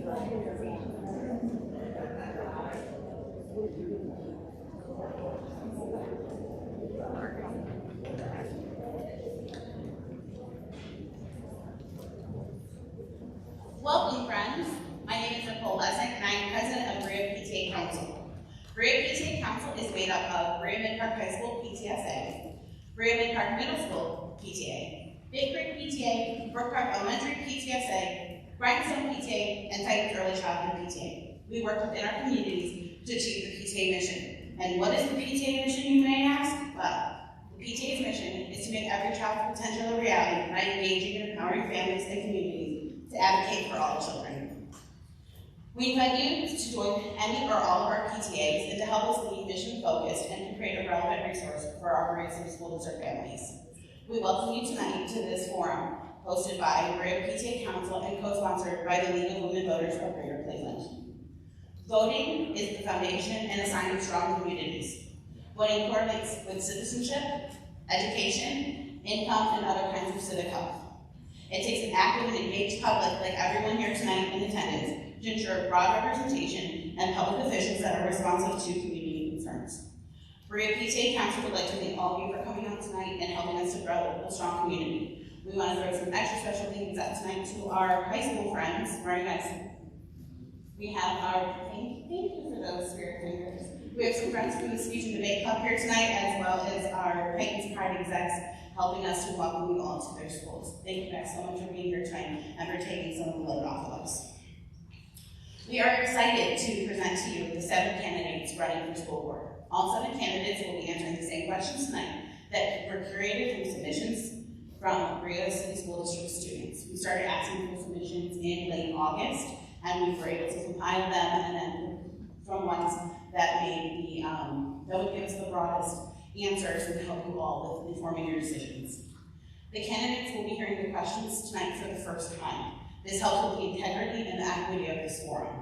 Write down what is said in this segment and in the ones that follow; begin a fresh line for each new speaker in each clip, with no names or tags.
Welcome, friends. My name is Nicole Lesnick, and I am president of Berea PTA Council. Berea PTA Council is made up of Berea Mid-Park High School PTSA, Berea Mid-Park Middle School PTA, Big Creek PTA, Brook Park Elementary PTSA, Grindstone PTA, and Titans Early Childhood PTA. We work within our communities to achieve the PTA mission. And what is the PTA mission, you may ask? Well, the PTA's mission is to make every child's potential a reality by engaging and empowering families and communities to advocate for all children. We invite you to join any or all of our PTAs and to help us be mission-focused and to create a relevant resource for our Berea City School District families. We welcome you tonight to this forum hosted by Berea PTA Council and co-sponsored by the League of Women Voters of Greater Cleveland. Voting is the foundation and a sign of strong communities. Voting correlates with citizenship, education, income, and other kinds of civic health. It takes an active and engaged public like everyone here tonight in attendance to ensure broad representation and public officials that are responsive to community concerns. Berea PTA Council would like to thank all of you for coming out tonight and helping us to grow a strong community. We want to throw some extra special thanks out tonight to our high school friends. Very nice. We have our, thank you for those spirit fingers. We have some friends from the Speech and Debate Club here tonight, as well as our Titans Pride execs helping us to welcome you all to their schools. Thank you guys so much for being here tonight and for taking some of the load off of us. We are excited to present to you the 7 candidates running for school board. All 7 candidates will be answering the same questions tonight that were curated from submissions from Berea City School District students. We started asking for submissions in late August, and we were able to compile them and then from ones that made the, that would give us the broadest answers and help you all with informing your decisions. The candidates will be hearing the questions tonight for the first time. This helps with the integrity and the equity of this forum.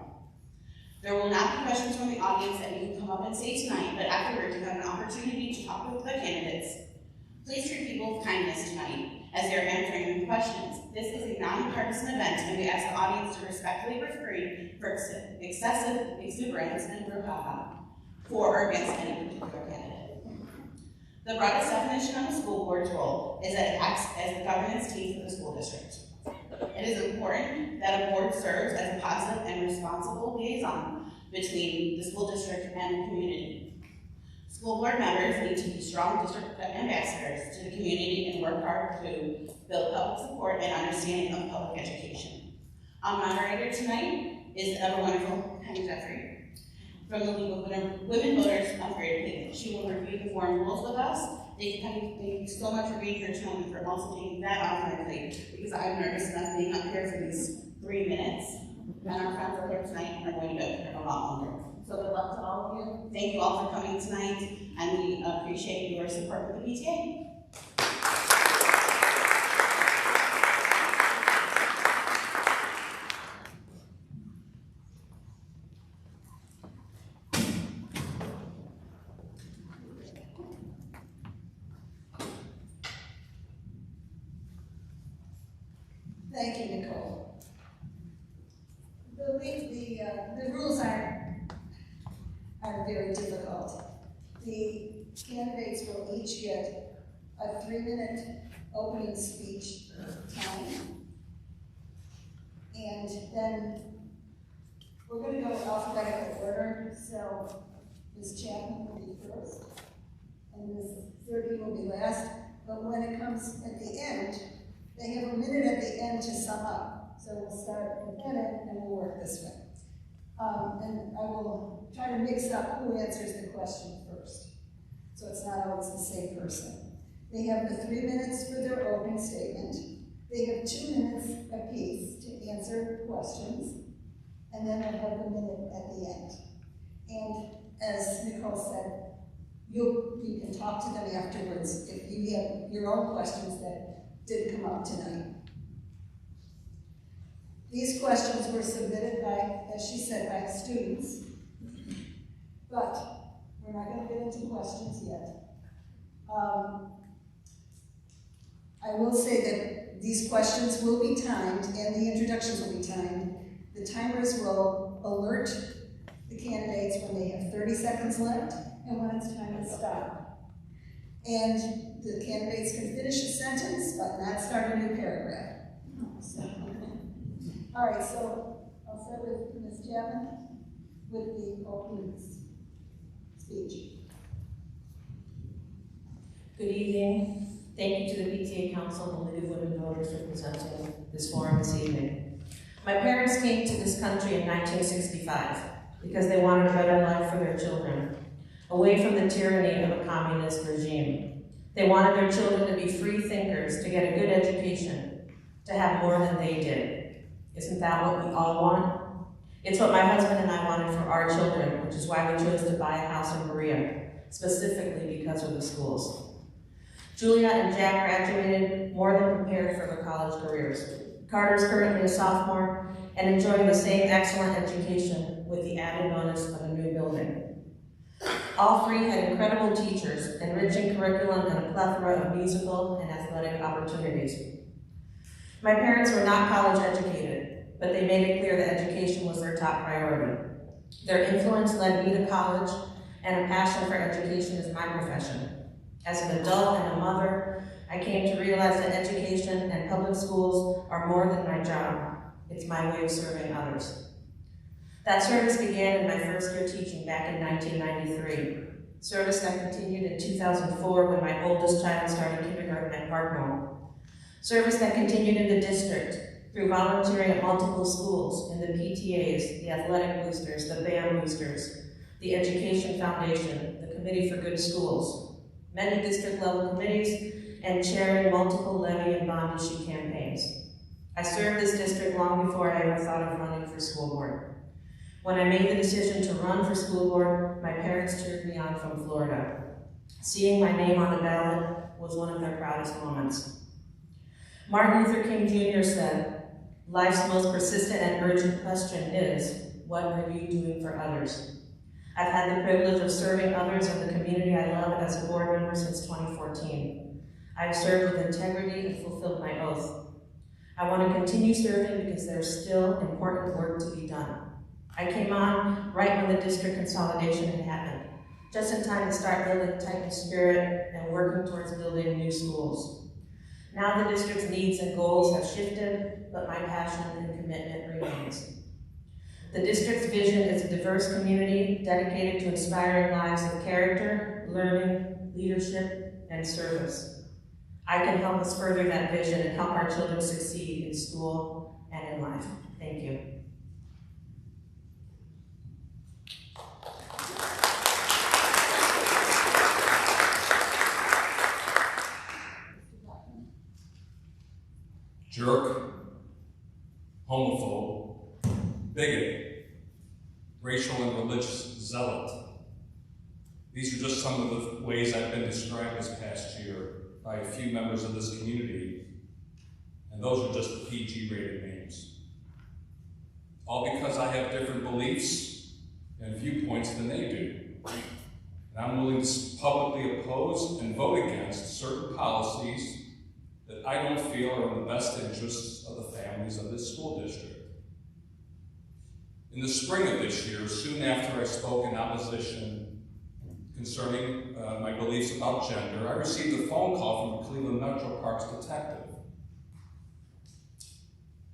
There will not be questions from the audience that you can come up and say tonight, but afterwards you have an opportunity to talk with the candidates. Please treat people with kindness tonight as they are answering the questions. This is a nonpartisan event, and we ask the audience to respectfully refrain from excessive exuberance and brouhaha for or against any particular candidate. The broadest definition of the school board's role is that it acts as the governance team for the school district. It is important that a board serves as a positive and responsible liaison between the school district and the community. School board members need to be strong district ambassadors to the community and work hard to build public support and understanding of public education. Our moderator tonight is the ever wonderful Penny Jeffrey from the League of Women Voters of Greater Cleveland. She will review the forum rules with us. Thank you so much for being here tonight and for also taking that off my plate, because I'm nervous enough being up here for these 3 minutes. And our friends are here tonight and are going to be up here a lot longer. So good luck to all of you. Thank you all for coming tonight, and we appreciate your support for the PTA.
Thank you, Nicole. The rules are very difficult. The candidates will each get a 3-minute opening speech time. And then we're going to go in alphabetical order. So Ms. Chapman will be first, and Ms. Zerby will be last. But when it comes at the end, they have a minute at the end to sum up. So we'll start in a minute and we'll work this way. And I will try to mix up who answers the question first, so it's not always the same person. They have the 3 minutes for their opening statement. They have 2 minutes apiece to answer questions, and then they'll have a minute at the end. And as Nicole said, you can talk to them afterwards if you have your own questions that didn't come up tonight. These questions were submitted by, as she said, by students, but we're not going to get into questions yet. I will say that these questions will be timed and the introductions will be timed, The timers will alert the candidates when they have 30 seconds left and when it's time to stop. And the candidates can finish a sentence, but not start a new paragraph. All right, so I'll start with Ms. Chapman with the opening speech.
Good evening. Thank you to the PTA Council and the League of Women Voters for presenting this forum this evening. My parents came to this country in 1965 because they wanted a better life for their children, away from the tyranny of a communist regime. They wanted their children to be free thinkers, to get a good education, to have more than they did. Isn't that what we all want? It's what my husband and I wanted for our children, which is why we chose to buy a house in Berea, specifically because of the schools. Julia and Jack graduated more than prepared for their college careers. Carter's currently a sophomore and enjoying the same excellent education with the added bonus of a new building. All three had incredible teachers, enriching curriculum, and a plethora of musical and athletic opportunities. My parents were not college educated, but they made it clear that education was their top priority. Their influence led me to college, and a passion for education is my profession. As an adult and a mother, I came to realize that education and public schools are more than my job. It's my way of serving others. That service began in my first year teaching back in 1993. Service that continued in 2004 when my oldest child started kindergarten at Parkmore. Service that continued in the district through volunteering at multiple schools, in the PTAs, the athletic boosters, the band boosters, the Education Foundation, the Committee for Good Schools, many district-level committees, and chairing multiple levy and bond issue campaigns. I served this district long before I ever thought of running for school board. When I made the decision to run for school board, my parents cheered me on from Florida. Seeing my name on the ballot was one of their proudest moments. Martin Luther King Jr. said, "Life's most persistent and urgent question is, what are you doing for others?" I've had the privilege of serving others in the community I love as a board member since 2014. I've served with integrity and fulfilled my oath. I want to continue serving because there's still important work to be done. I came on right when the district consolidation had happened, just in time to start building Titan spirit and working towards building new schools. Now the district's needs and goals have shifted, but my passion and commitment remains. The district's vision is a diverse community dedicated to inspiring lives of character, learning, leadership, and service. I can help us further that vision and help our children succeed in school and in life. Thank you.
Jerk, homophobe, bigot, racial and religious zealot. These are just some of the ways I've been described this past year by a few members of this community, and those are just the PG-rated names. All because I have different beliefs and viewpoints than they do. And I'm willing to publicly oppose and vote against certain policies that I don't feel are in the best interests of the families of this school district. In the spring of this year, soon after I spoke in opposition concerning my beliefs about gender, I received a phone call from the Cleveland Metro Parks detective.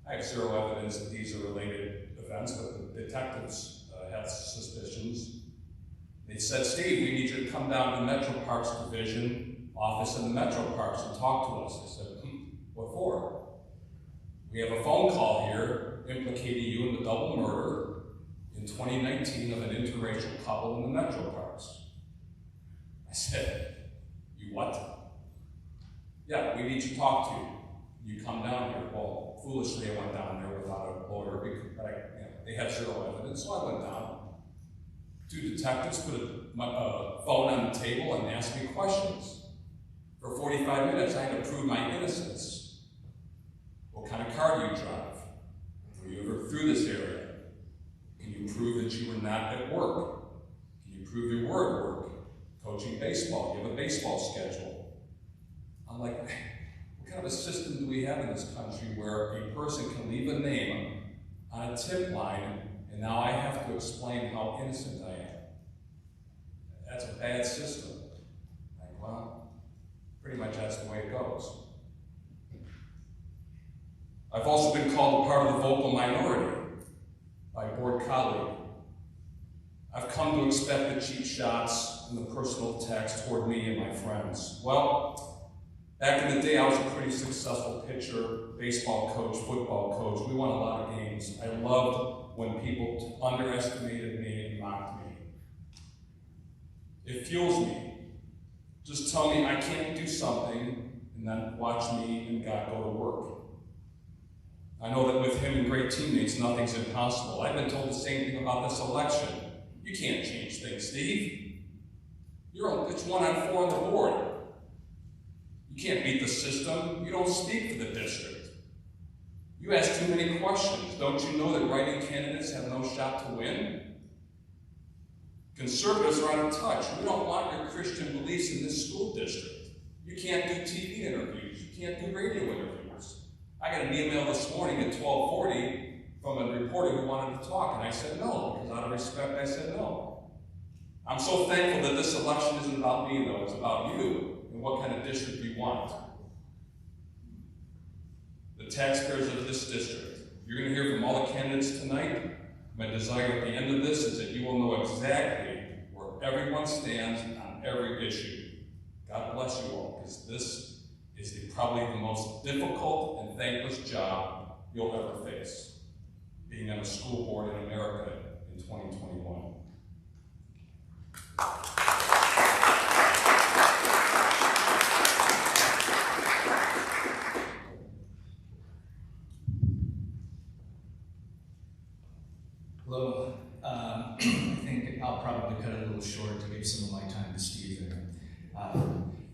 I have zero evidence that these are related events, but the detectives had suspicions. They said, "Steve, we need you to come down to the Metro Parks Division office in the Metro Parks and talk to us." I said, "What for?" "We have a phone call here implicating you in the double murder in 2019 of an interracial couple in the Metro Parks." I said, "You what?" "Yeah, we need to talk to you. You come down here." Well, foolishly I went down there without a lawyer, because they had zero evidence, so I went down. Two detectives put a phone on the table and asked me questions. For 45 minutes, I had to prove my innocence. What kind of car do you drive? Were you ever through this area? Can you prove that you were not at work? Can you prove you were at work? Coaching baseball, you have a baseball schedule. I'm like, what kind of a system do we have in this country where a person can leave a name on a a tip line, and now I have to explain how innocent I am. That's a bad system. Like, well, pretty much that's the way it goes. I've also been called a part of the vocal minority by a board colleague. I've come to expect the cheap shots and the personal attacks toward me and my friends. Well, back in the day, I was a pretty successful pitcher, baseball coach, football coach. We won a lot of games. I loved when people underestimated me and mocked me. It fuels me. Just tell me I can't do something, and then watch me and God go to work. I know that with him and great teammates, nothing's impossible. I've been told the same thing about this election. You can't change things, Steve. It's 1 on 4 on the board. You can't beat the system. You don't speak for the district. You ask too many questions. Don't you know that writing candidates have no shot to win? Conservatives are out of touch. We don't want your Christian beliefs in this school district. You can't do TV interviews. You can't do radio interviews. I got an email this morning at 12:40 from a reporter who wanted to talk, and I said no, because out of respect, I said no. I'm so thankful that this election isn't about me, though. It's about you and what kind of district you want. The taxpayers of this district. You're going to hear from all the candidates tonight. My desire at the end of this is that you will know exactly where everyone stands on every issue. God bless you all, because this is probably the most difficult and thankless job you'll ever face, being on a school board in America in 2021.
Hello. I think I'll probably cut it a little short to give some of my time to Steve there.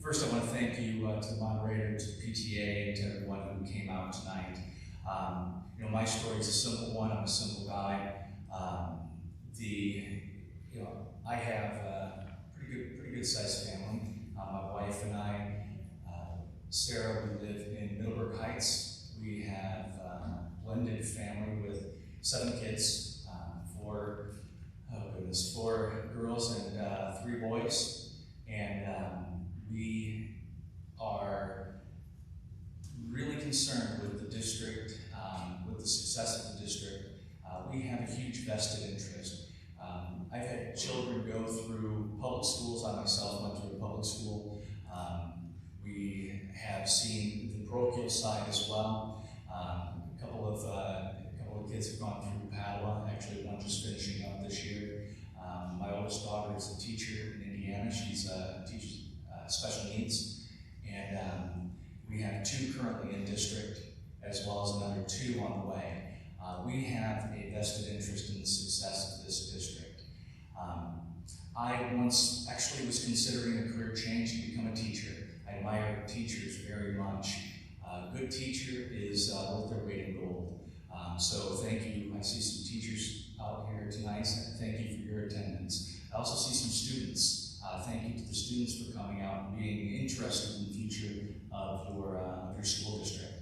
First, I want to thank you to the moderator, to the PTA, and to everyone who came out tonight. My story is a simple one. I'm a simple guy. I have a pretty good sized family. My wife and I, Sarah, we live in Middleburg Heights. We have a blended family with 7 kids. 4 girls and 3 boys, and we are really concerned with the district, with the success of the district. We have a huge vested interest. I've had children go through public schools. I myself went through a public school. We have seen the parochial side as well. A couple of kids have gone through Padua. Actually, one just finishing up this year. My oldest daughter is a teacher in Indiana. She's teaches special needs, and we have 2 currently in district, as well as another 2 on the way. We have a vested interest in the success of this district. I once actually was considering a career change to become a teacher. I admire teachers very much. A good teacher is worth their weight in gold. So thank you. I see some teachers out here tonight. Thank you for your attendance. I also see some students. Thank you to the students for coming out and being interested in the future of your school district.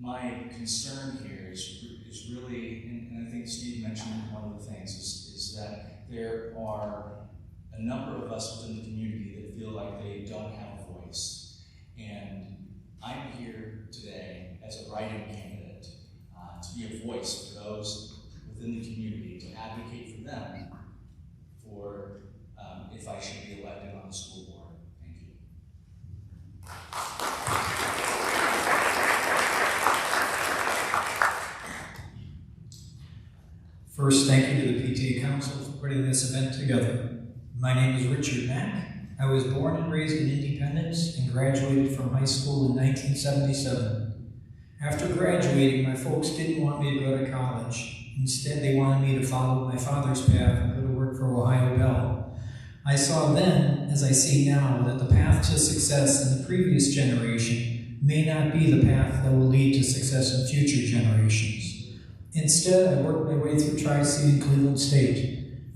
My concern here is really, and I think Steve mentioned one of the things, is that there are a number of us within the community that feel like they don't have a voice. And I'm here today as a write-in candidate to be a voice for those within the community, to advocate for them for if I should be elected on the school board. Thank you.
First, thank you to the PTA Council for putting this event together. My name is Richard Mack. I was born and raised in Independence and graduated from high school in 1977. After graduating, my folks didn't want me to go to college. Instead, they wanted me to follow my father's path and go to work for Ohio Bell. I saw then, as I see now, that the path to success in the previous generation may not be the path that will lead to success in future generations. Instead, I worked my way through Tri-C and Cleveland State.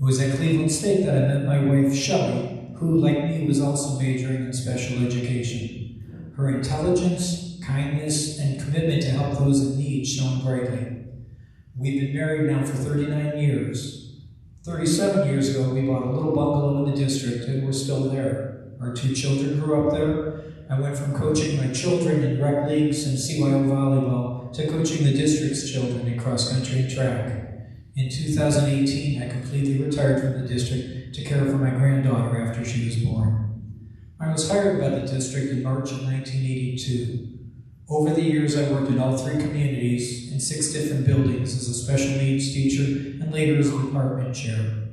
It was at Cleveland State that I met my wife, Shelley, who, like me, was also majoring in special education. Her intelligence, kindness, and commitment to help those in need shone brightly. We've been married now for 39 years. 37 years ago, we bought a little bungalow in the district, and we're still there. Our 2 children grew up there. I went from coaching my children in rec leagues and CYO volleyball to coaching the district's children in cross-country and track. In 2018, I completely retired from the district to care for my granddaughter after she was born. I was hired by the district in March of 1982. Over the years, I worked in all 3 communities in 6 different buildings as a special needs teacher and later as a department chair.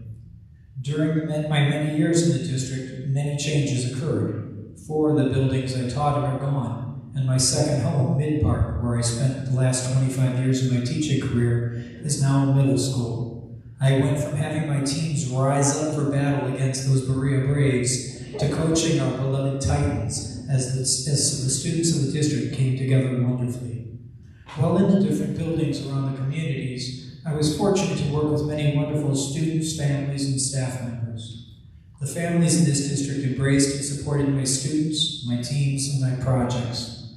During my many years in the district, many changes occurred. 4 of the buildings I taught in are gone, and my second home, Mid-Park, where I spent the last 25 years of my teaching career, is now a middle school. I went from having my teams rise up for battle against those Berea Braves to coaching our beloved Titans as the students of the district came together wonderfully. While in the different buildings around the communities, I was fortunate to work with many wonderful students, families, and staff members. The families in this district embraced and supported my students, my teams, and my projects.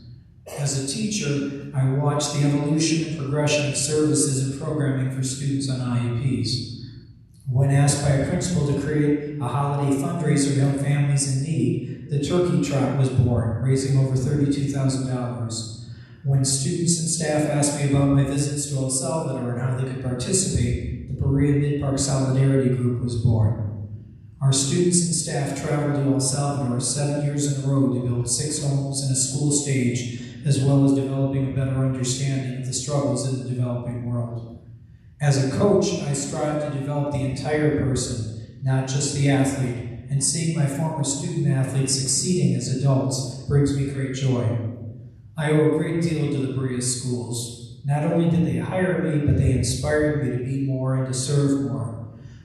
As a teacher, I watched the evolution and progression of services and programming for students on IEPs. When asked by a principal to create a holiday fundraiser to help families in need, the Turkey Trot was born, raising over $32,000. When students and staff asked me about my visits to El Salvador and how they could participate, the Berea Mid-Park Solidarity Group was born. Our students and staff traveled to El Salvador 7 years in a row to build 6 homes and a school stage, as well as developing a better understanding of the struggles in the developing world. As a coach, I strive to develop the entire person, not just the athlete, and seeing my former student athletes succeeding as adults brings me great joy. I owe a great deal to the Berea schools. Not only did they hire me, but they inspired me to be more and to serve more.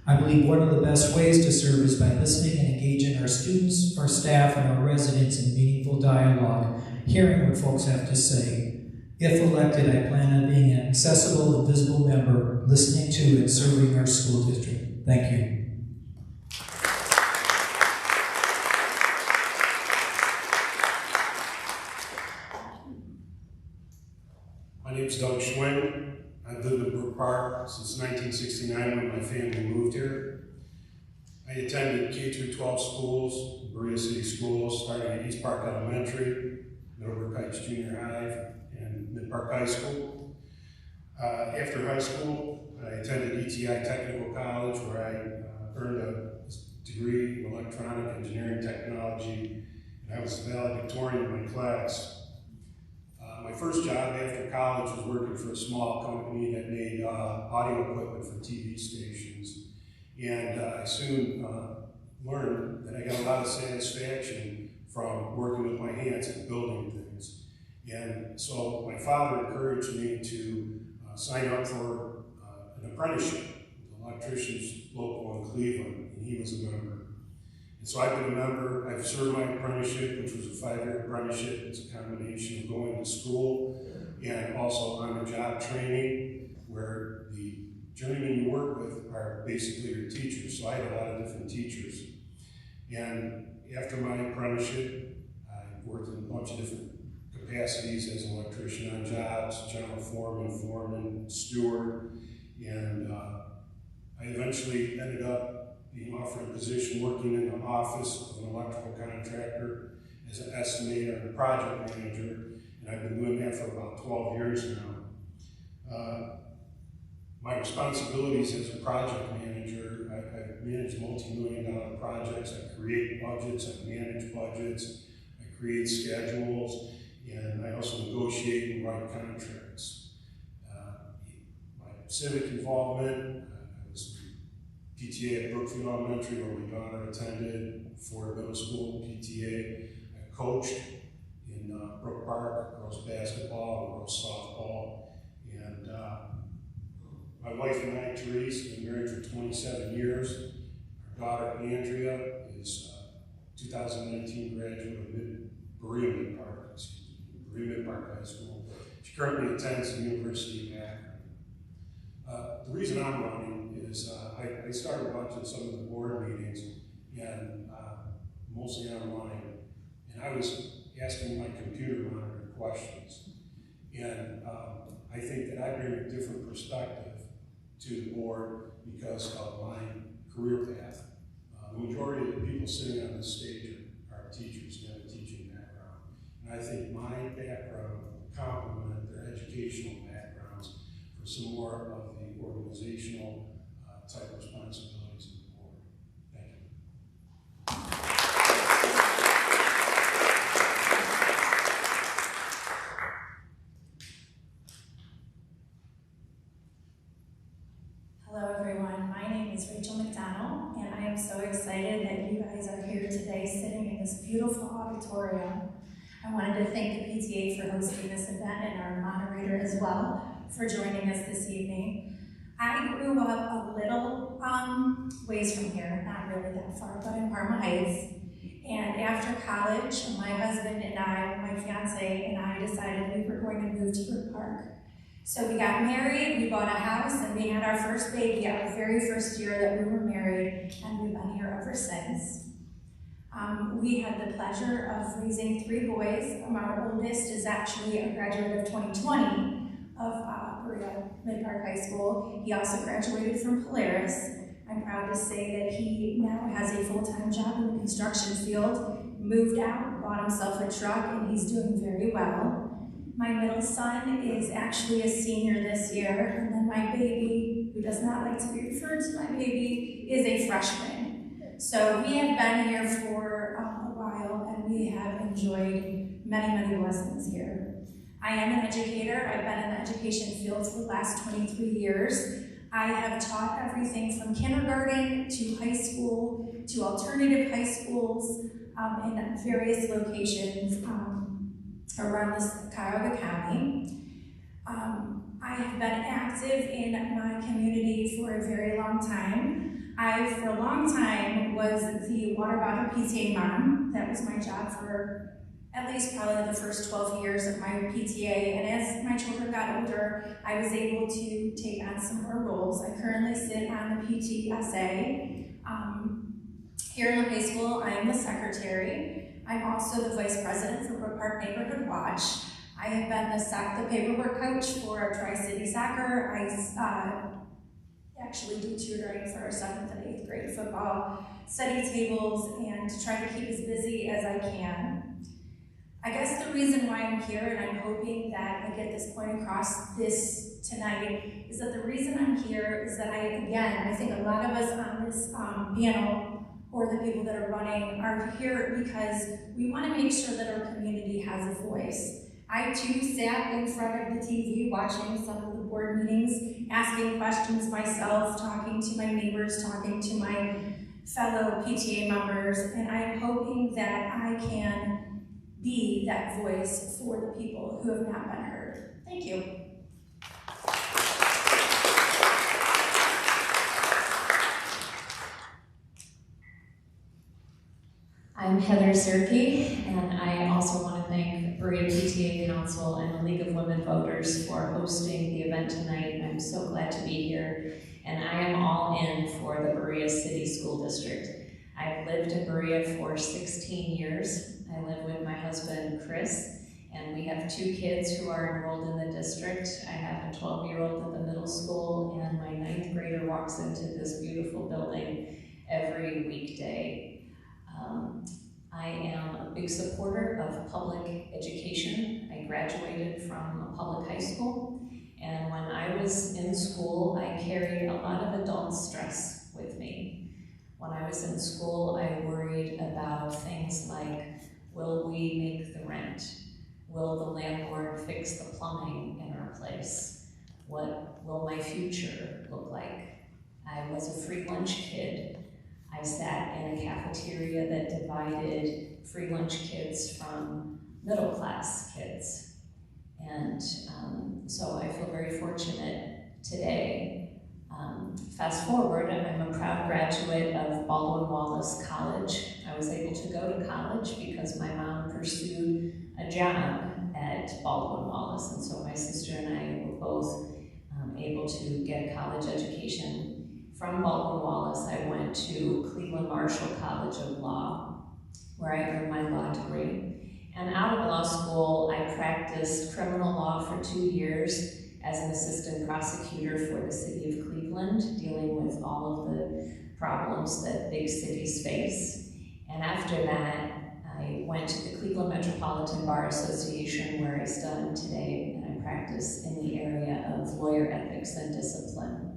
I believe one of the best ways to serve is by listening and engaging our students, our staff, and our residents in meaningful dialogue, hearing what folks have to say. If elected, I plan on being an accessible and visible member, listening to and serving our school district. Thank you.
My name is Doug Schwinn. I've lived in Brook Park since 1969 when my family moved here. I attended K-12 schools, Berea City Schools, starting at East Park Elementary, Middlebrook Heights Junior High, and Mid-Park High School. After high school, I attended ETI Technical College, where I earned a degree in electronic engineering technology, and I was valedictorian in my class. My first job after college was working for a small company that made audio equipment for TV stations. And I soon learned that I got a lot of satisfaction from working with my hands and building things. And so my father encouraged me to sign up for an apprenticeship with an electrician's local in Cleveland, and he was a member. And so I've been a member. I've served my apprenticeship, which was a 5-year apprenticeship. It's a combination of going to school and also on-the-job training, where the journeymen you work with are basically your teachers. So I had a lot of different teachers. And after my apprenticeship, I worked in a bunch of different capacities as an electrician on jobs, general foreman, steward, and I eventually ended up being offered a position working in the office of an electrical contractor as an estimator and project manager, and I've been doing that for about 12 years now. My responsibilities as a project manager, I manage multi-million-dollar projects, I create budgets, I manage budgets, I create schedules, and I also negotiate and write contracts. My civic involvement, I was PTA at Brookfield Elementary, where my daughter attended, Ford Middle School PTA. I coached in Brook Park, girls basketball and girls softball. And my wife and I, Therese, have been married for 27 years. Our daughter, Andrea, is 2019 graduate of Berea Mid-Park High School. She currently attends the University of Akron. The reason I'm running is I started watching some of the board meetings, and mostly online, and I was asking my computer monitor questions. And I think that I bring a different perspective to the board because of my career path. The majority of the people sitting on this stage are teachers and have a teaching background. And I think my background will complement their educational backgrounds for some more of the organizational type responsibilities of the board. Thank you.
Hello everyone, my name is Rachel McDonald, and I am so excited that you guys are here today sitting in this beautiful auditorium. I wanted to thank the PTA for hosting this event and our moderator as well for joining us this evening. I grew up a little ways from here, not really that far, but in Parma Heights. And after college, my husband and I, my fiance and I decided we were going to move to Brook Park. So we got married, we bought a house, and we had our first baby our very first year that we were married, and we've been here ever since. We had the pleasure of raising 3 boys. Our oldest is actually a graduate of 2020 of Berea Mid-Park High School. He also graduated from Polaris. I'm proud to say that he now has a full-time job in the construction field, moved out, bought himself a truck, and he's doing very well. My middle son is actually a senior this year, and then my baby, who does not like to be referred to my baby, is a freshman. So we have been here for a while, and we have enjoyed many, many blessings here. I am an educator. I've been in the education field for the last 23 years. I have taught everything from kindergarten to high school to alternative high schools in various locations around this Cuyahoga County. I have been active in my community for a very long time. I, for a long time, was the water bottle PTA mom. That was my job for at least probably the first 12 years of my PTA. And as my children got older, I was able to take on some more roles. I currently sit on the PTSA. Here in the high school, I am the secretary. I'm also the vice president for Brook Park Neighborhood Watch. I have been the paperwork coach for Tri-City Soccer. I actually do tutoring for our 7th and 8th grade football, study tables, and try to keep as busy as I can. I guess the reason why I'm here, and I'm hoping that I get this point across this tonight, is that the reason I'm here is that I think a lot of us on this panel, or the people that are running, are here because we want to make sure that our community has a voice. I too sat in front of the TV watching some of the board meetings, asking questions myself, talking to my neighbors, talking to my fellow PTA members, and I'm hoping that I can be that voice for the people who have not been heard. Thank you.
I'm Heather Sirke, and I also want to thank Berea PTA Council and the League of Women Voters for hosting the event tonight. I'm so glad to be here, and I am all in for the Berea City School District. I've lived in Berea for 16 years. I live with my husband, Chris, and we have 2 kids who are enrolled in the district. I have a 12-year-old at the middle school, and my 9th grader walks into this beautiful building every weekday. I am a big supporter of public education. I graduated from a public high school, and when I was in school, I carried a lot of adult stress with me. When I was in school, I worried about things like, will we make the rent? Will the landlord fix the plumbing in our place? What will my future look like? I was a free lunch kid. I sat in a cafeteria that divided free lunch kids from middle class kids. And so I feel very fortunate today. Fast forward, I'm a proud graduate of Baldwin Wallace College. I was able to go to college because my mom pursued a job at Baldwin Wallace. And so my sister and I were both able to get a college education. From Baldwin Wallace, I went to Cleveland Marshall College of Law, where I earned my law degree. And out of law school, I practiced criminal law for 2 years as an assistant prosecutor for the city of Cleveland, dealing with all of the problems that big cities face. And after that, I went to the Cleveland Metropolitan Bar Association, where I still am today, and I practice in the area of lawyer ethics and discipline.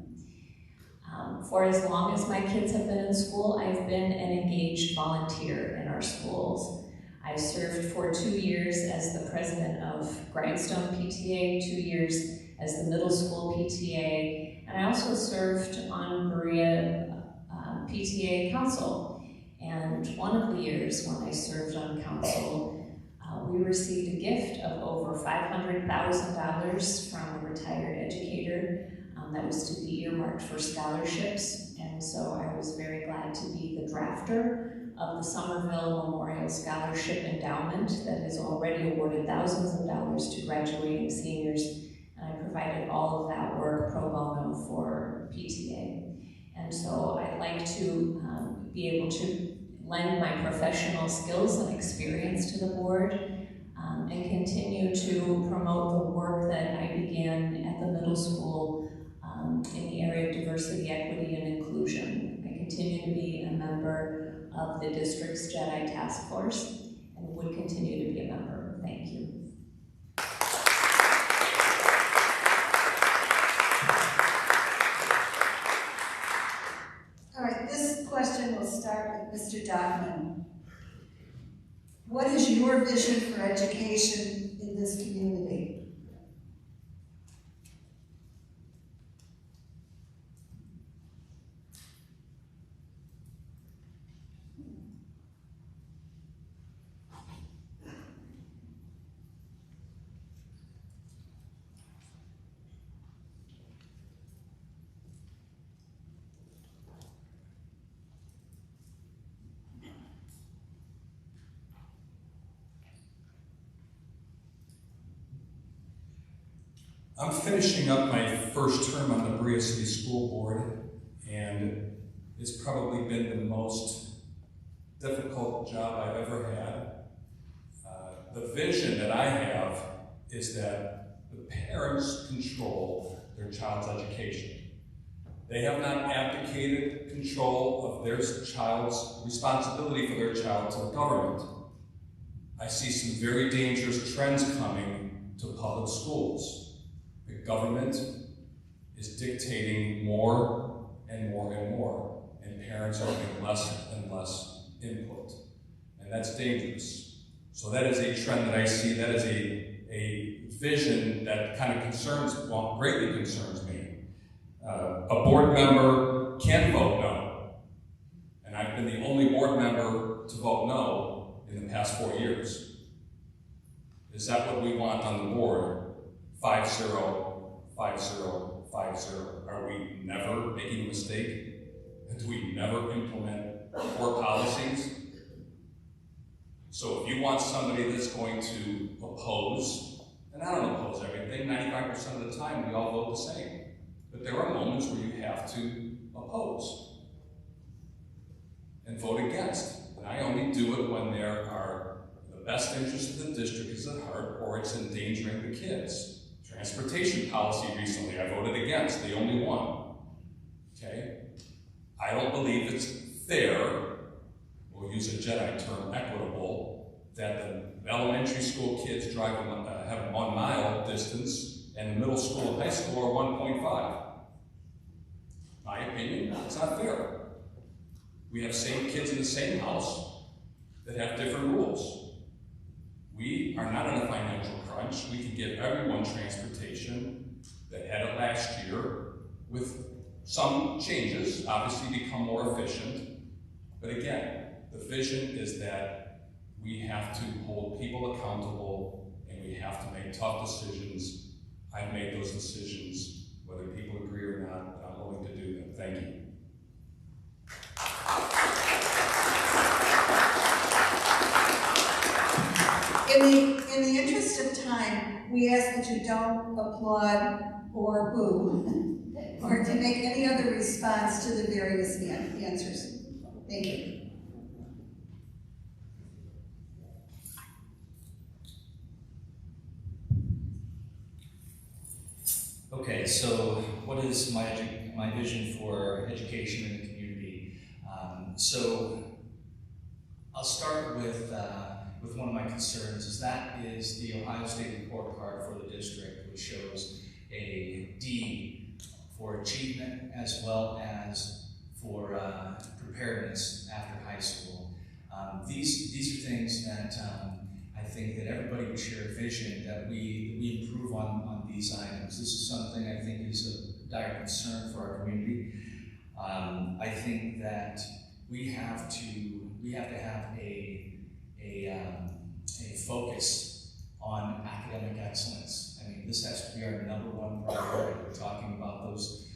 For as long as my kids have been in school, I've been an engaged volunteer in our schools. I served for 2 years as the president of Grindstone PTA, 2 years as the middle school PTA, and I also served on Berea PTA council. And one of the years when I served on council, we received a gift of over $500,000 from a retired educator that was to be earmarked for scholarships. And so I was very glad to be the drafter of the Somerville Memorial Scholarship Endowment that has already awarded thousands of dollars to graduating seniors. And I provided all of that work pro bono for PTA. And so I'd like to be able to lend my professional skills and experience to the board and continue to promote the work that I began at the middle school in the area of diversity, equity, and inclusion. I continue to be a member of the district's JEDI task force and would continue to be a member. Thank you.
All right, this question will start with Mr. Dockman. What is your vision for education in this community?
I'm finishing up my first term on the Berea City School Board, and it's probably been the most difficult job I've ever had. The vision that I have is that the parents control their child's education. They have not abdicated control of their child's responsibility for their child to the government. I see some very dangerous trends coming to public schools. The government is dictating more and more and more, and parents are getting less and less input. And that's dangerous. So that is a trend that I see. That is a vision that kind of greatly concerns me. A board member can vote no. And I've been the only board member to vote no in the past 4 years. Is that what we want on the board? 5-0, 5-0, 5-0. Are we never making a mistake? Do we never implement poor policies? So if you want somebody that's going to oppose, and I don't oppose everything, 95% of the time we all vote the same. But there are moments where you have to oppose and vote against. And I only do it when there are the best interests of the district is at heart or it's endangering the kids. Transportation policy recently, I voted against, the only one. Okay? I don't believe it's fair, we'll use a JEDI term, equitable, that the elementary school kids drive have 1 mile distance and the middle school and high school are 1.5. My opinion, it's not fair. We have same kids in the same house that have different rules. We are not in a financial crunch. We can give everyone transportation that had it last year with some changes, obviously become more efficient. But again, the vision is that we have to hold people accountable and we have to make tough decisions. I've made those decisions, whether people agree or not, I'm willing to do them. Thank you.
In the interest of time, we ask that you don't applaud or boo, or to make any other response to the various answers. Thank you.
Okay, so what is my vision for education in the community? So I'll start with one of my concerns, is that is the Ohio State report card for the district, which shows a D for achievement as well as for preparedness after high school. These are things that I think that everybody would share a vision that we improve on these items. This is something I think is a dire concern for our community. I think that we have to have a focus on academic excellence. I mean, this has to be our #1 priority. We're talking about those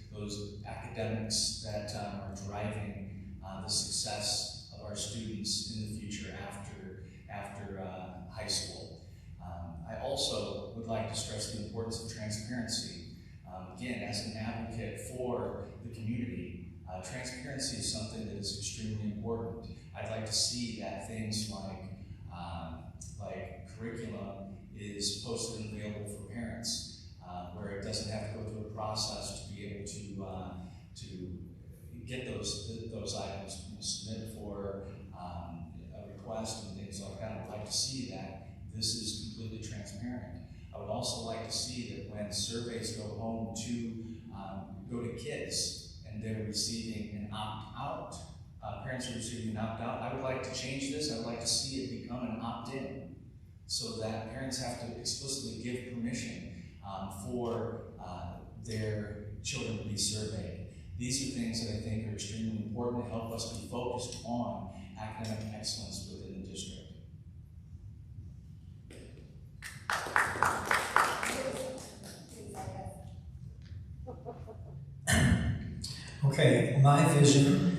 academics that are driving the success of our students in the future after high school. I also would like to stress the importance of transparency. Again, as an advocate for the community, transparency is something that is extremely important. I'd like to see that things like curriculum is posted and available for parents, where it doesn't have to go through a process to be able to get those items, submit for a request and things like that. I'd like to see that this is completely transparent. I would also like to see that when surveys go home go to kids and they're receiving an opt-out, parents are receiving an opt-out, I would like to change this. I would like to see it become an opt-in, so that parents have to explicitly give permission for their children to be surveyed. These are things that I think are extremely important to help us be focused on academic excellence within the district.
Okay, my vision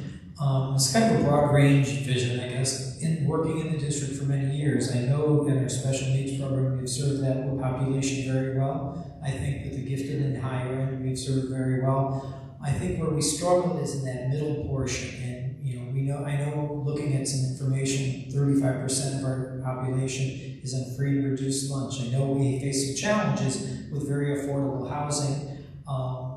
is kind of a broad range vision, I guess. In working in the district for many years, I know in our special needs program we've served that population very well. I think with the gifted and higher end we've served very well. I think where we struggle is in that middle portion, and I know looking at some information, 35% of our population is on free and reduced lunch. I know we face some challenges with very affordable housing,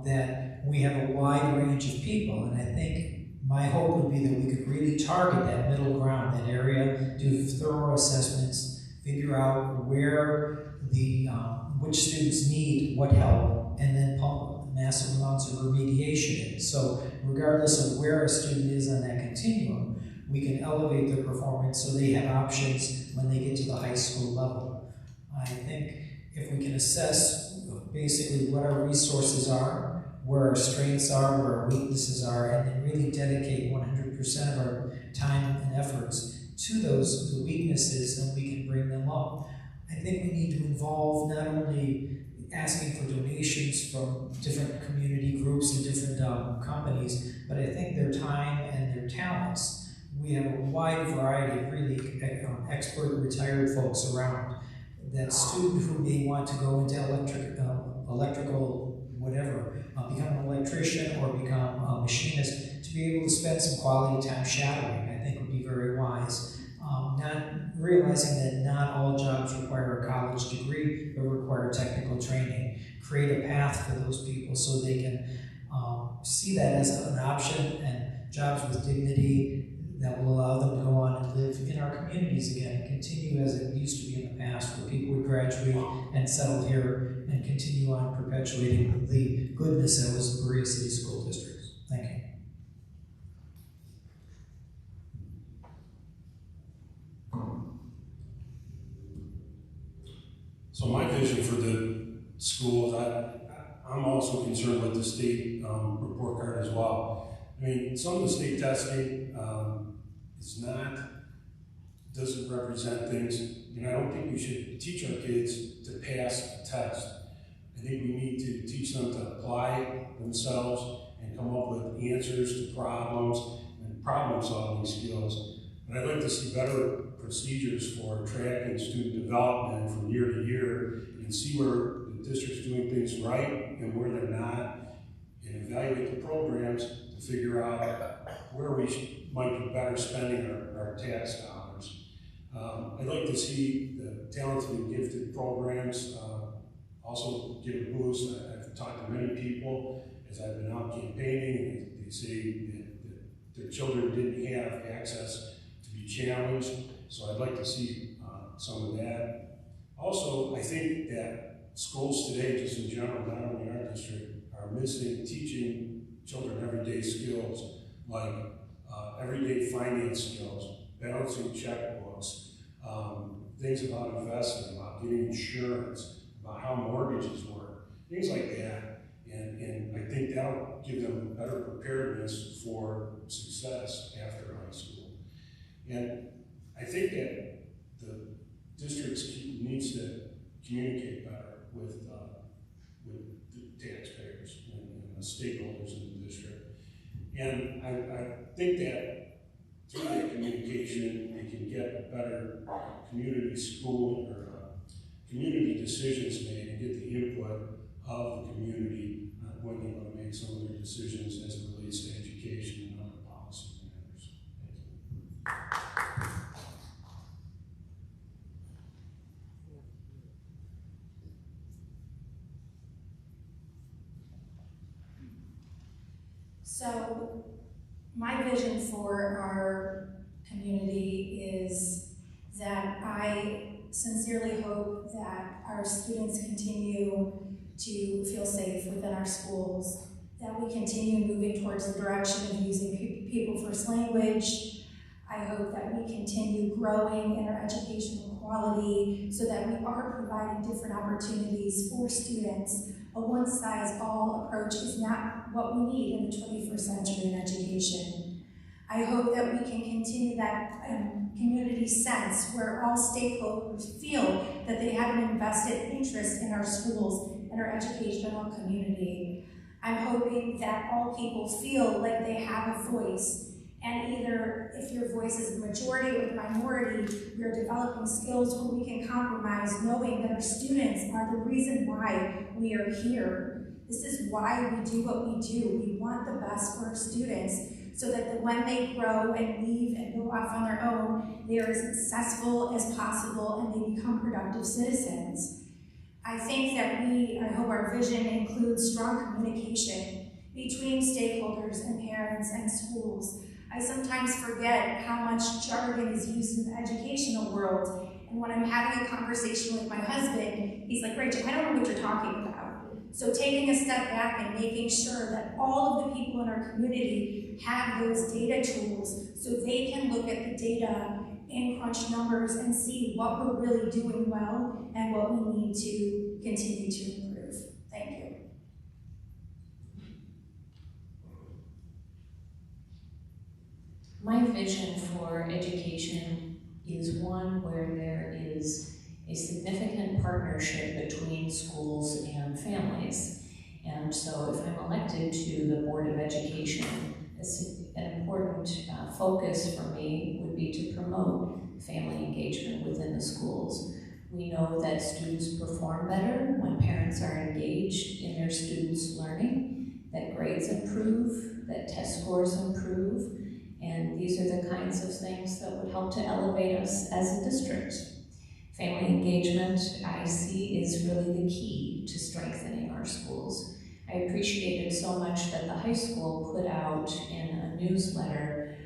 that we have a wide range of people, and I think my hope would be that we could really target that middle ground, that area, do thorough assessments, figure out where which students need what help, and then pump massive amounts of remediation in. So regardless of where a student is on that continuum, we can elevate their performance so they have options when they get to the high school level. I think if we can assess basically what our resources are, where our strengths are, where our weaknesses are, and then really dedicate 100% of our time and efforts to the weaknesses, then we can bring them up. I think we need to involve not only asking for donations from different community groups and different companies, but I think their time and their talents. We have a wide variety of really expert retired folks around. That student who may want to go into electrical whatever, become an electrician or become a machinist, to be able to spend some quality time shadowing, I think would be very wise. Not realizing that not all jobs require a college degree, but require technical training. Create a path for those people so they can see that as an option, and jobs with dignity that will allow them to go on and live in our communities again and continue as it used to be in the past, where people would graduate and settle here and continue on perpetuating the goodness that was the Berea City School District. Thank you.
So my vision for the schools, I'm also concerned with the state report card as well. I mean, some of the state testing doesn't represent things. I don't think we should teach our kids to pass a test. I think we need to teach them to apply themselves and come up with answers to problems and problem-solving skills. But I'd like to see better procedures for tracking student development from year to year and see where the district's doing things right and where they're not, and evaluate the programs to figure out where we might be better spending our tax dollars. I'd like to see the talented and gifted programs also get a boost. I've talked to many people as I've been out campaigning, and they say that their children didn't have access to be challenged, so I'd like to see some of that. Also, I think that schools today, just in general, not only our district, are missing teaching children everyday skills, like everyday finance skills, balancing checkbooks, things about investing, about getting insurance, about how mortgages work, things like that. And I think that'll give them better preparedness for success after high school. And I think that the districts needs to communicate better with the taxpayers and the stakeholders in the district. And I think that through that communication, they can get a better community school or community decisions made and get the input of the community when they want to make some of their decisions as it relates to education and other policy matters. Thank you.
So, my vision for our community is that I sincerely hope that our students continue to feel safe within our schools, that we continue moving towards the direction of using people first language. I hope that we continue growing in our educational quality so that we are providing different opportunities for students. A one-size-all approach is not what we need in the 21st century in education. I hope that we can continue that community sense where all stakeholders feel that they have an invested interest in our schools and our educational community. I'm hoping that all people feel like they have a voice, and either if your voice is the majority or the minority, we are developing skills where we can compromise, knowing that our students are the reason why we are here. This is why we do what we do. We want the best for our students so that when they grow and leave and go off on their own, they are as successful as possible and they become productive citizens. I think that I hope our vision includes strong communication between stakeholders and parents and schools. I sometimes forget how much jargon is used in the educational world, and when I'm having a conversation with my husband, he's like, Rachel, I don't know what you're talking about. So taking a step back and making sure that all of the people in our community have those data tools so they can look at the data and crunch numbers and see what we're really doing well and what we need to continue to improve. Thank you.
My vision for education is one where there is a significant partnership between schools and families. And so if I'm elected to the Board of Education, an important focus for me would be to promote family engagement within the schools. We know that students perform better when parents are engaged in their students' learning, that grades improve, that test scores improve, and these are the kinds of things that would help to elevate us as a district. Family engagement, I see, is really the key to strengthening our schools. I appreciated so much that the high school put out in a newsletter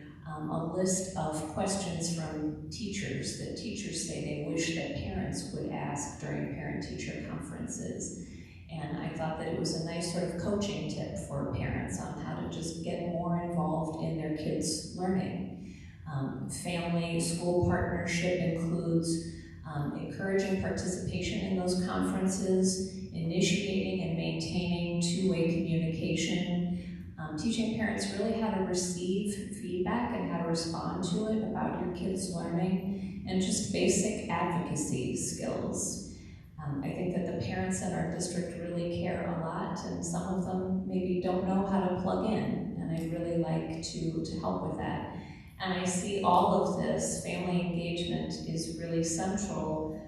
a list of questions from teachers that teachers say they wish that parents would ask during parent-teacher conferences. And I thought that it was a nice sort of coaching tip for parents on how to just get more involved in their kids' learning. Family-school partnership includes encouraging participation in those conferences, initiating and maintaining two-way communication, teaching parents really how to receive feedback and how to respond to it about your kids' learning, and just basic advocacy skills. I think that the parents in our district really care a lot, and some of them maybe don't know how to plug in, and I'd really like to help with that. And I see all of this, family engagement is really central.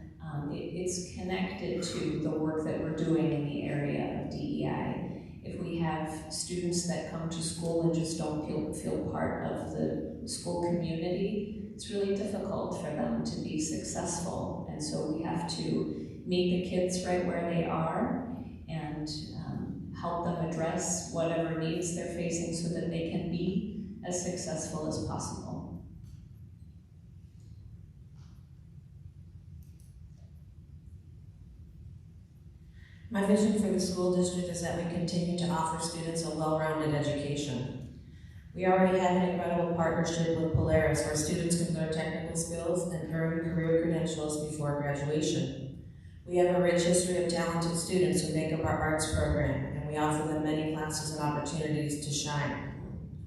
It's connected to the work that we're doing in the area of DEI. If we have students that come to school and just don't feel part of the school community, it's really difficult for them to be successful. And so we have to meet the kids right where they are and help them address whatever needs they're facing so that they can be as successful as possible.
My vision for the school district is that we continue to offer students a well-rounded education. We already have an incredible partnership with Polaris where students can learn technical skills and earn career credentials before graduation. We have a rich history of talented students who make up our arts program, and we offer them many classes and opportunities to shine.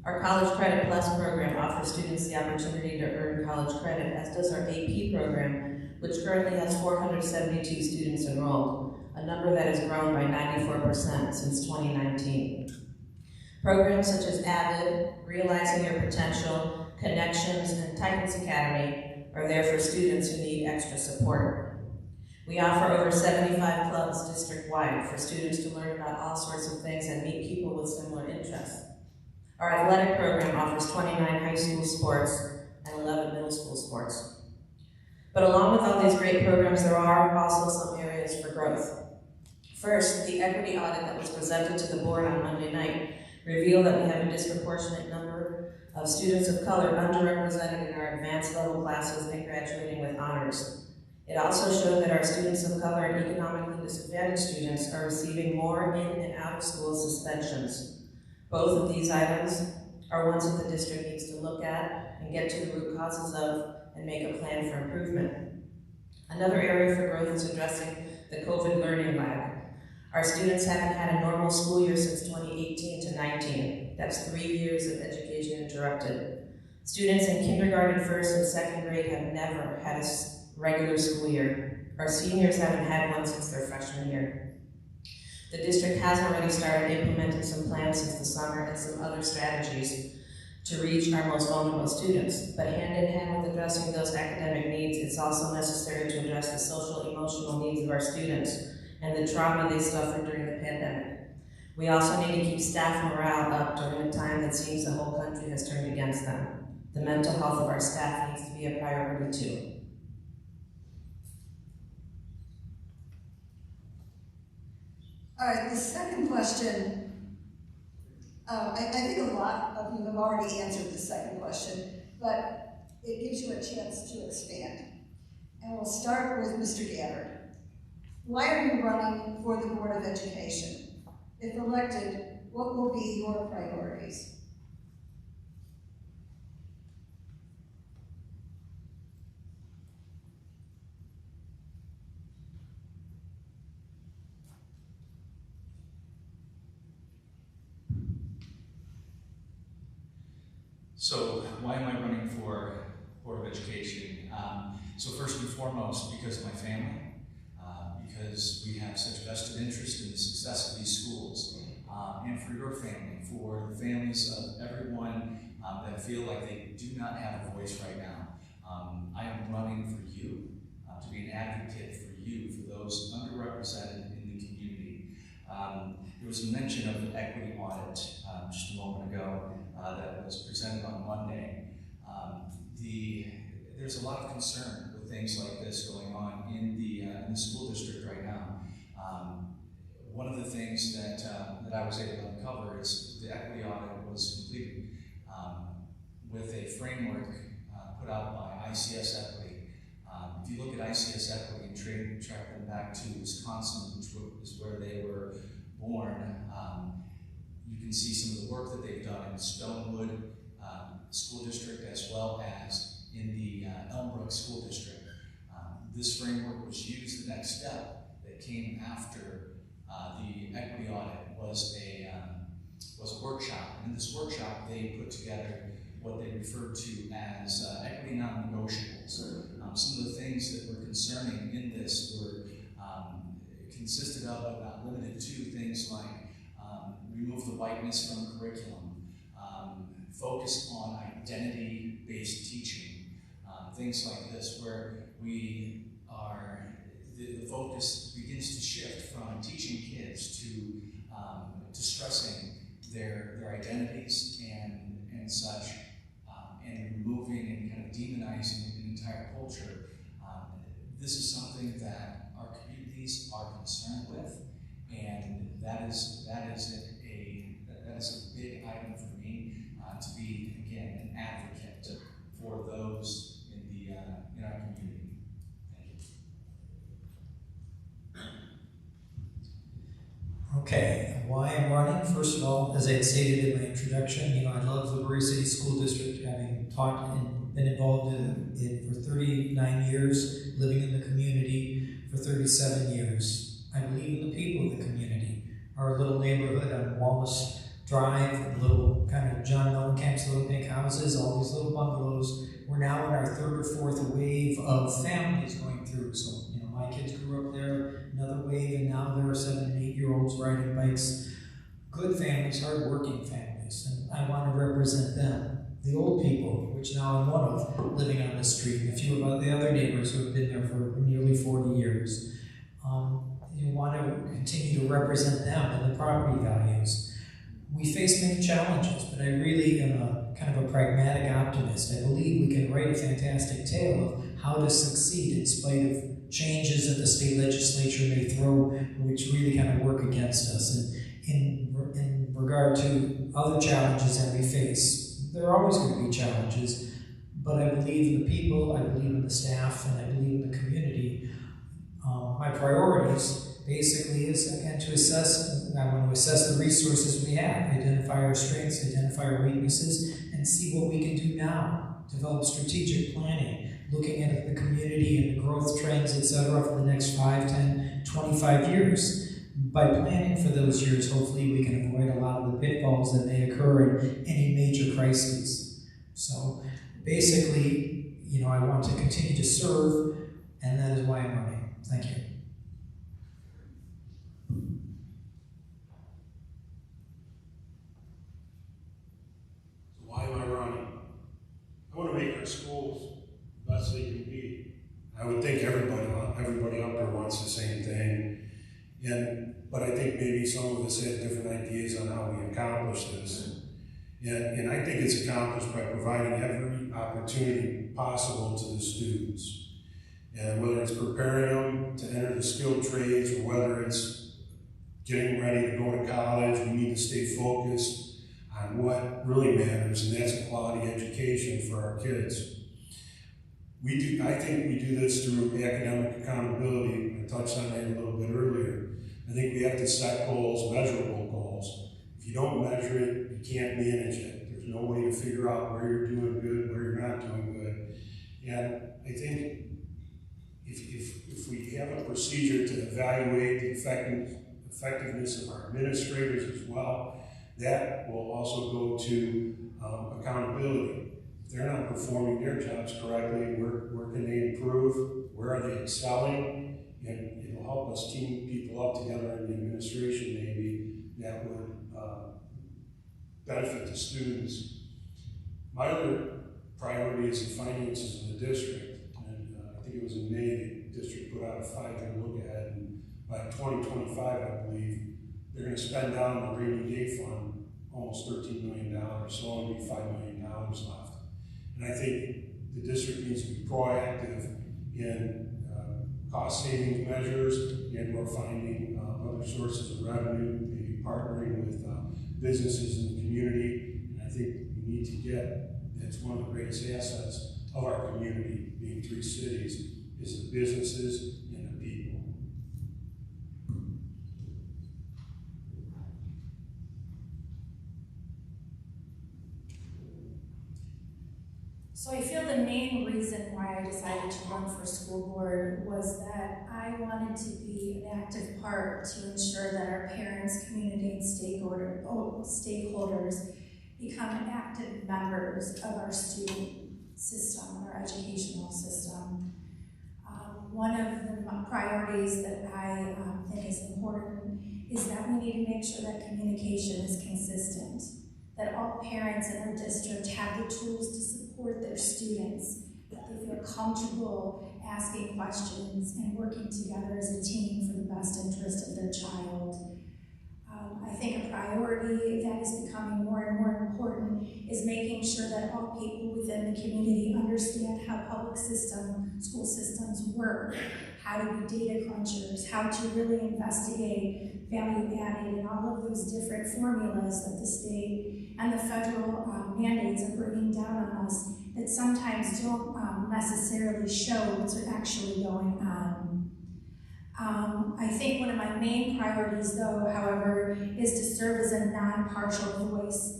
Our College Credit Plus program offers students the opportunity to earn college credit, as does our AP program, which currently has 472 students enrolled, a number that has grown by 94% since 2019. Programs such as AVID, Realizing Your Potential, Connections, and Titans Academy are there for students who need extra support. We offer over 75 clubs district-wide for students to learn about all sorts of things and meet people with similar interests. Our athletic program offers 29 high school sports and 11 middle school sports. But along with all these great programs, there are also some areas for growth. First, the equity audit that was presented to the board on Monday night revealed that we have a disproportionate number of students of color underrepresented in our advanced level classes and graduating with honors. It also showed that our students of color and economically disadvantaged students are receiving more in and out of school suspensions. Both of these items are ones that the district needs to look at and get to the root causes of and make a plan for improvement. Another area for growth is addressing the COVID learning lag. Our students haven't had a normal school year since 2018 to 19. That's 3 years of education interrupted. Students in kindergarten, first, and second grade have never had a regular school year. Our seniors haven't had one since their freshman year. The district has already started implementing some plans since the summer and some other strategies to reach our most vulnerable students. But hand in hand with addressing those academic needs, it's also necessary to address the social, emotional needs of our students and the trauma they suffered during the pandemic. We also need to keep staff morale up during a time that seems the whole country has turned against them. The mental health of our staff needs to be a priority too.
All right, the second question, I think a lot of you have already answered the second question, but it gives you a chance to expand. And we'll start with Mr. Gabbard. Why are you running for the Board of Education? If elected, what will be your priorities?
So why am I running for Board of Education? So first and foremost, because of my family, because we have such vested interest in the success of these schools, and for your family, for the families of everyone that feel like they do not have a voice right now. I am running for you, to be an advocate for you, for those underrepresented in the community. There was a mention of the equity audit just a moment ago that was presented on Monday. There's a lot of concern with things like this going on in the school district right now. One of the things that I was able to uncover is the equity audit was completed with a framework put out by ICS Equity. If you look at ICS Equity and track them back to Wisconsin, which is where they were born, you can see some of the work that they've done in Stonewood School District as well as in the Elmbrook School District. This framework was used. The next step that came after the equity audit was a workshop. And in this workshop, they put together what they referred to as equity non-negotiables. Some of the things that were concerning in this were consisted of, but not limited to, things like remove the whiteness from curriculum, focus on identity-based teaching, things like this, where the focus begins to shift from teaching kids to stressing their identities and such, and removing and kind of demonizing an entire culture. This is something that our community communities are concerned with, and that is a big item for me, to be, again, an advocate for those in our community. Thank you.
Okay, why I'm running, first of all, as I stated in my introduction, I love the Berea City School District, having taught and been involved in it for 39 years, living in the community for 37 years. I believe in the people of the community. Our little neighborhood on Wallace Drive, little kind of John Mellencamp's little pink houses, all these little bungalows. We're now in our third or fourth wave of families going through. So, my kids grew up there, another wave, and now there are 7 and 8 year olds riding bikes. Good families, hard-working families, and I want to represent them. The old people, which now I'm one of, living on the street, and a few of the other neighbors who have been there for nearly 40 years. You want to continue to represent them and the property values. We face many challenges, but I really am a kind of a pragmatic optimist. I believe we can write a fantastic tale of how to succeed in spite of changes that the state legislature may throw, which really kind of work against us. And in regard to other challenges that we face, there are always going to be challenges, but I believe in the people, I believe in the staff, and I believe in the community. My priorities basically is, again, I want to assess the resources we have, identify our strengths, identify our weaknesses, and see what we can do now. Develop strategic planning, looking at the community and the growth trends, etc., for the next 5, 10, 25 years. By planning for those years, hopefully we can avoid a lot of the pitfalls that may occur in any major crises. So basically, I want to continue to serve, and that is why I'm running. Thank you.
Why am I running? I want to make our schools the best they can be. I would think everybody up there wants the same thing. But I think maybe some of us have different ideas on how we accomplish this. And I think it's accomplished by providing every opportunity possible to the students. And whether it's preparing them to enter the skilled trades or whether it's getting ready to go to college, we need to stay focused on what really matters, and that's a quality education for our kids. I think we do this through academic accountability. I touched on that a little bit earlier. I think we have to set goals, measurable goals. If you don't measure it, you can't manage it. There's no way to figure out where you're doing good, where you're not doing good. And I think if we have a procedure to evaluate the effectiveness of our administrators as well, that will also go to accountability. If they're not performing their jobs correctly, where can they improve? Where are they excelling? And it'll help us team people up together in the administration maybe that would benefit the students. My other priority is the finances of the district. And I think it was in May the district put out a 5-year look ahead, and by 2025, I believe, they're going to spend down the rainy day fund almost $13 million, so only be $5 million left. And I think the district needs to be proactive in cost savings measures, and we're finding other sources of revenue, maybe partnering with businesses in the community. And I think we need to that's one of the greatest assets of our community, being 3 cities, is the businesses and the people.
So I feel the main reason why I decided to run for school board was that I wanted to be an active part to ensure that our parents, community, and stakeholders become active members of our student system, our educational system. One of the priorities that I think is important is that we need to make sure that communication is consistent, that all parents in our district have the tools to support their students, that they feel comfortable asking questions and working together as a team for the best interest of their child. I think a priority that is becoming more and more important is making sure that all people within the community understand how public school systems work, how to be data crunchers, how to really investigate value added, and all of those different formulas that the state and the federal mandates are bringing down on us that sometimes don't necessarily show what's actually going on. I think one of my main priorities, though, however, is to serve as a non-partial voice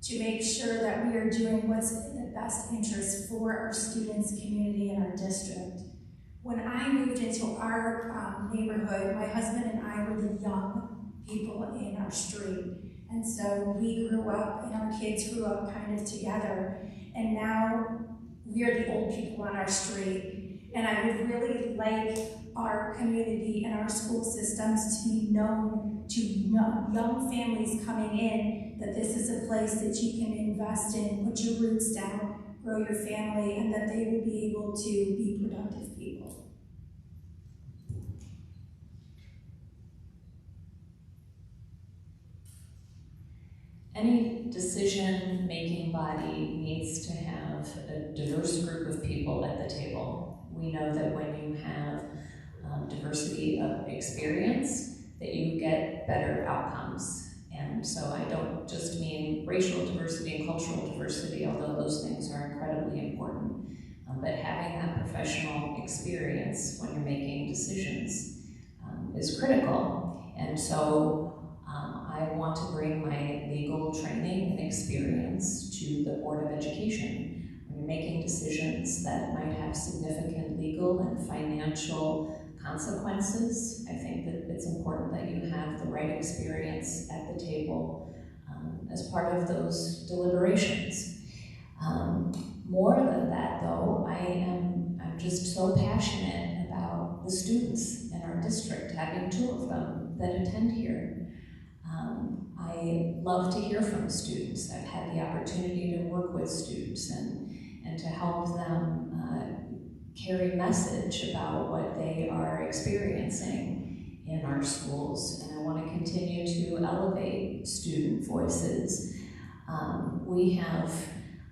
to make sure that we are doing what's in the best interest for our students, community, and our district. When I moved into our neighborhood, my husband and I were the young people in our street. And so we grew up, and our kids grew up kind of together. And now we're the old people on our street. And I would really like our community and our school systems to be known to young families coming in that this is a place that you can invest in, put your roots down, grow your family, and that they will be able to be productive people.
Any decision-making body needs to have a diverse group of people at the table. We know that when you have diversity of experience, that you get better outcomes. And so I don't just mean racial diversity and cultural diversity, although those things are incredibly important, but having that professional experience when you're making decisions is critical. And so I want to bring my legal training and experience to the Board of Education. When you're making decisions that might have significant legal and financial consequences, I think that it's important that you have the right experience at the table as part of those deliberations. More than that, though, I'm just so passionate about the students in our district, having 2 of them that attend here. I love to hear from students. I've had the opportunity to work with students and to help them carry message about what they are experiencing in our schools. And I want to continue to elevate student voices. We have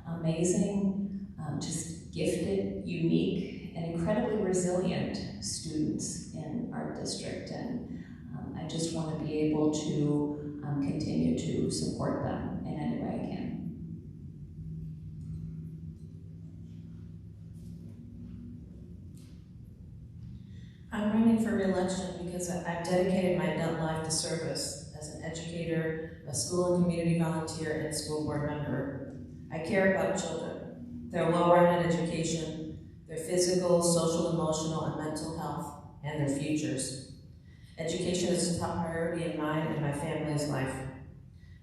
amazing, just gifted, unique, and incredibly resilient students in our district. And I just want to be able to continue to support them in any way I can.
I'm running for re-election because I've dedicated my adult life to service as an educator, a school and community volunteer, and school board member. I care about children, their well-rounded education, their physical, social, emotional, and mental health, and their futures. Education is a top priority in mine and my family's life.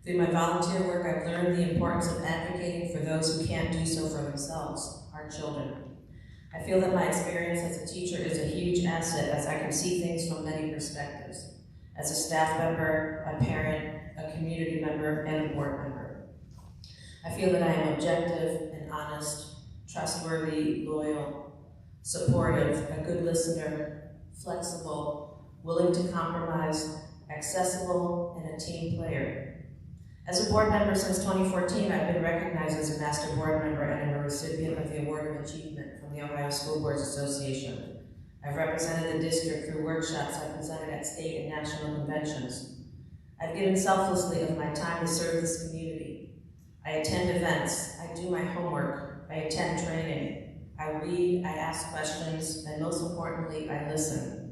Through my volunteer work, I've learned the importance of advocating for those who can't do so for themselves, our children. I feel that my experience as a teacher is a huge asset as I can see things from many perspectives. As a staff member, a parent, a community member, and a board member. I feel that I am objective and honest, trustworthy, loyal, supportive, a good listener, flexible, willing to compromise, accessible, and a team player. As a board member since 2014, I've been recognized as a master board member and am a recipient of the Award of Achievement from the Ohio School Boards Association. I've represented the district through workshops I presented at state and national conventions. I've given selflessly of my time to serve this community. I attend events, I do my homework, I attend training, I read, I ask questions, and most importantly, I listen.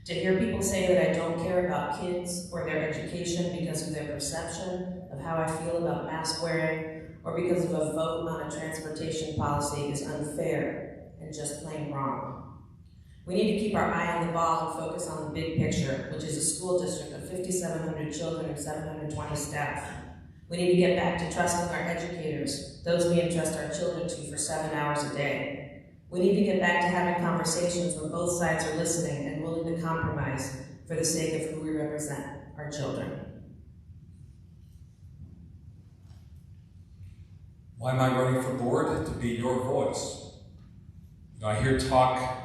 To hear people say that I don't care about kids or their education because of their perception of how I feel about mask wearing or because of a vote on a transportation policy is unfair and just plain wrong. We need to keep our eye on the ball and focus on the big picture, which is a school district of 5,700 children and 720 staff. We need to get back to trusting our educators, those we entrust our children to for 7 hours a day. We need to get back to having conversations where both sides are listening and willing to compromise for the sake of who we represent, our children.
Why am I running for board? To be your voice. I hear talk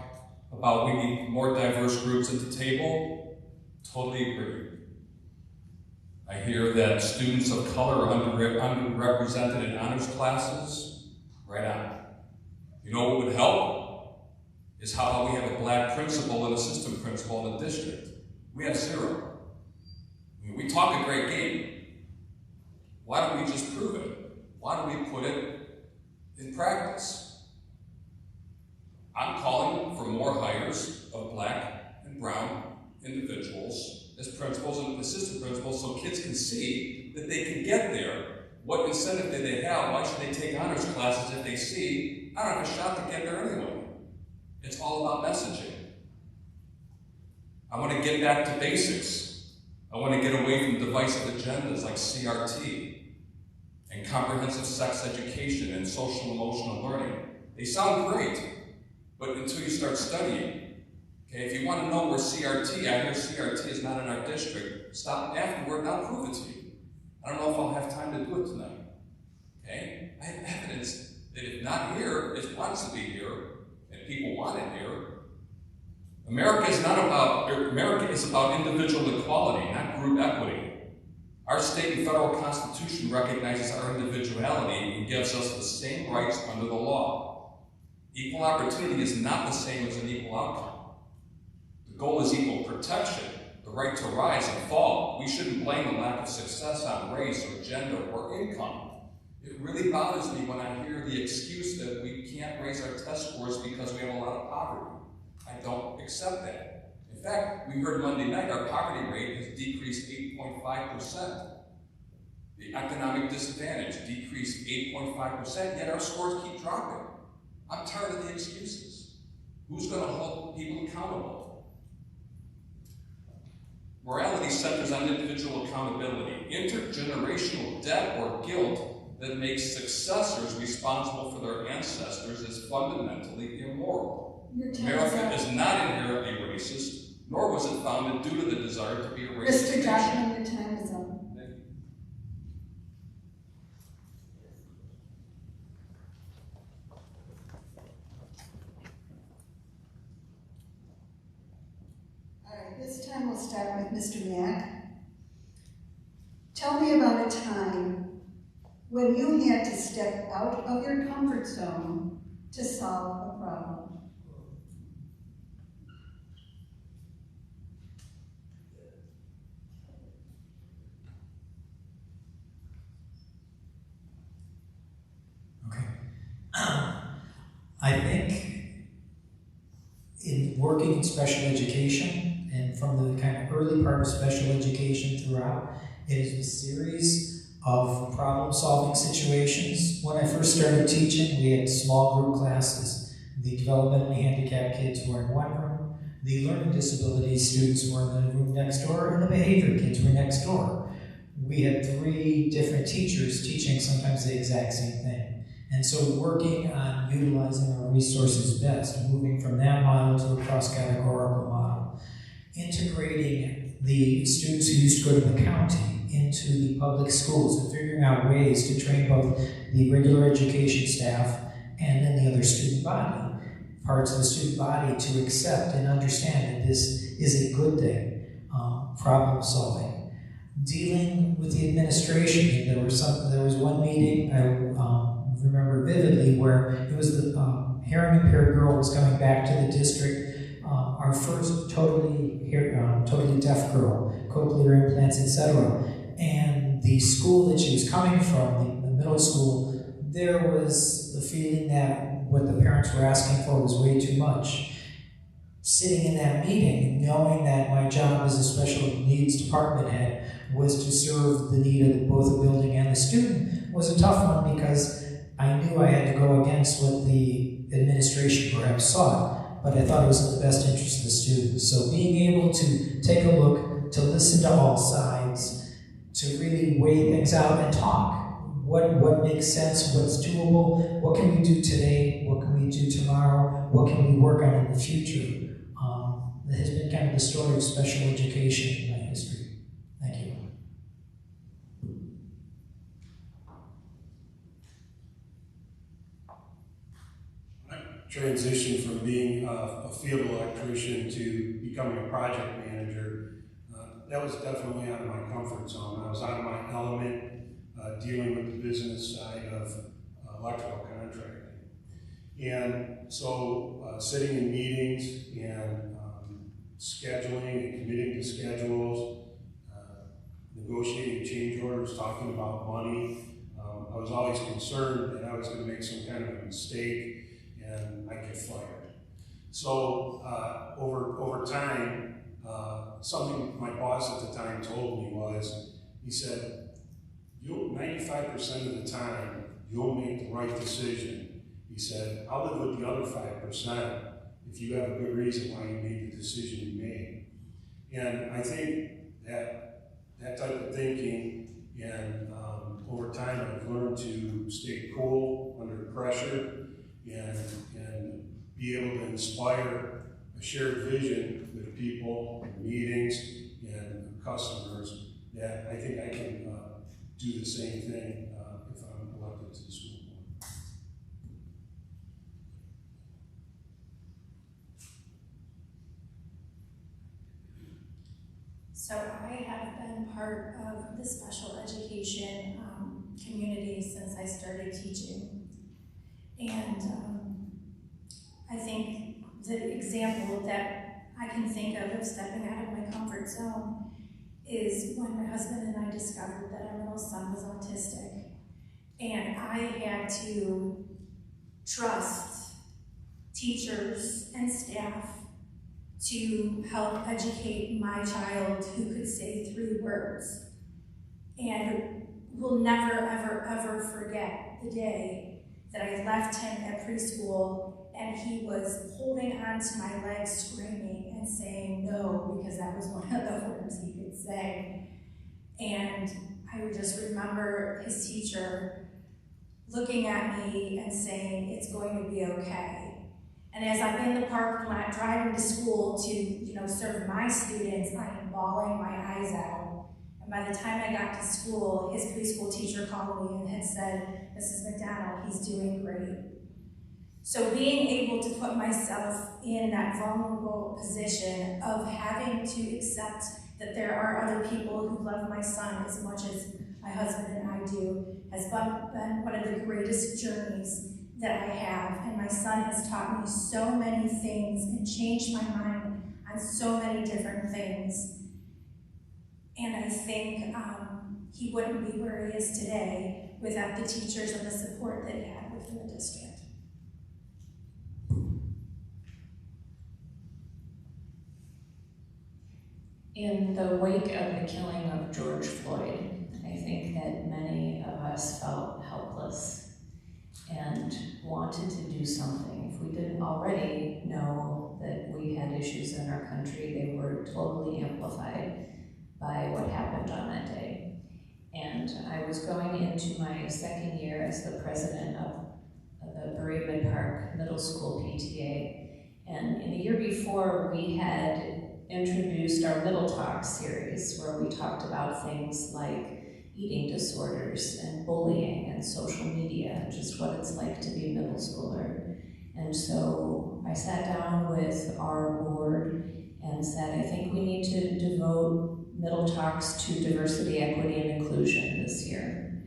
about we need more diverse groups at the table. Totally agree. I hear that students of color are underrepresented in honors classes. Right on. You know what would help? is how about we have a black principal and assistant principal in the district? We have 0. I mean, we talk a great game. Why don't we just prove it? Why don't we put it in practice? I'm calling for more hires of black and brown individuals as principals and assistant principals so kids can see that they can get there. What incentive do they have? Why should they take honors classes if they see, I don't have a shot to get there anyway? It's all about messaging. I want to get back to basics. I want to get away from divisive agendas like CRT and comprehensive sex education and social emotional learning. They sound great, but until you start studying, okay, if you want to know where CRT, I hear CRT is not in our district, stop afterward and I'll prove it to you. I don't know if I'll have time to do it tonight, okay? I have evidence that if not here, it wants to be here, and people want it here. America is about individual equality, not group equity. Our state and federal constitution recognizes our individuality and gives us the same rights under the law. Equal opportunity is not the same as an equal outcome. The goal is equal protection, the right to rise and fall. We shouldn't blame the lack of success on race or gender or income. It really bothers me when I hear the excuse that we can't raise our test scores because we have a lot of poverty. I don't accept that. In fact, we heard Monday night our poverty rate has decreased 8.5%. The economic disadvantage decreased 8.5%, yet our scores keep dropping. I'm tired of the excuses. Who's going to hold people accountable? Morality centers on individual accountability. Intergenerational debt or guilt that makes successors responsible for their ancestors is fundamentally immoral. America is not inherently racist, nor was it founded due to the desire to be a racist
Mr. Joshua, your time is up. This time we'll start with Mr. Mack. Tell me about a time when you had to step out of your comfort zone to solve a problem.
Okay. I think in working in special education, and from the kind of early part of special education throughout, it is a series of problem-solving situations. When I first started teaching, we had small group classes. The developmentally handicapped kids were in one room, the learning disability students were in the room next door, and the behavior kids were next door. We had 3 different teachers teaching sometimes the exact same thing. And so working on utilizing our resources best, moving from that model to a cross-categorical model, integrating the students who used to go to the county into the public schools and figuring out ways to train both the regular education staff and then the other student body, parts of the student body to accept and understand that this is a good thing, problem solving. Dealing with the administration, there was one meeting I remember vividly where it was the hearing impaired girl was coming back to the district. Our first totally deaf girl, cochlear implants, etc. And the school that she was coming from, the middle school, there was the feeling that what the parents were asking for was way too much. Sitting in that meeting, knowing that my job as a special needs department head was to serve the need of both the building and the student, was a tough one because I knew I had to go against what the administration perhaps sought, but I thought it was in the best interest of the students. So being able to take a look, to listen to all sides, to really weigh things out and talk. What makes sense, what's doable, what can we do today, what can we do tomorrow, what can we work on in the future. That has been kind of the story of special education in my history. Thank you.
Transition from being a field electrician to becoming a project manager, that was definitely out of my comfort zone. I was out of my element, dealing with the business side of electrical contracting. And so sitting in meetings and scheduling and committing to schedules, negotiating change orders, talking about money. I was always concerned that I was going to make some kind of a mistake and I'd get fired. So over time, something my boss at the time told me was, he said, 95% of the time, you'll make the right decision. He said, I'll live with the other 5% if you have a good reason why you made the decision you made. And I think that type of thinking, and over time I've learned to stay cool under pressure and be able to inspire a shared vision with people, in meetings, and customers, that I think I can do the same thing if I'm elected to the school board.
So I have been part of the special education community since I started teaching. And I think the example that I can think of stepping out of my comfort zone is when my husband and I discovered that our middle son was autistic. And I had to trust teachers and staff to help educate my child who could say 3 words. And will never, ever, ever forget the day that I left him at preschool and he was holding onto my legs screaming and saying no, because that was one of the words he could say. And I would just remember his teacher looking at me and saying, it's going to be okay. And as I'm in the parking lot driving to school to, serve my students, I am bawling my eyes out. And by the time I got to school, his preschool teacher called me and had said, Mrs. McDonald, he's doing great. So being able to put myself in that vulnerable position of having to accept that there are other people who love my son as much as my husband and I do has been one of the greatest journeys that I have. And my son has taught me so many things and changed my mind on so many different things. And I think he wouldn't be where he is today without the teachers and the support that he had within the district.
In the wake of the killing of George Floyd, I think that many of us felt helpless and wanted to do something. If we didn't already know that we had issues in our country, they were totally amplified by what happened on that day. And I was going into my second year as the president of the Berea Mid-Park Middle School PTA. And in the year before, we had introduced our Middle Talk series, where we talked about things like eating disorders and bullying and social media, just what it's like to be a middle schooler. And so I sat down with our board and said, I think we need to devote Middle Talks to diversity, equity, and inclusion this year.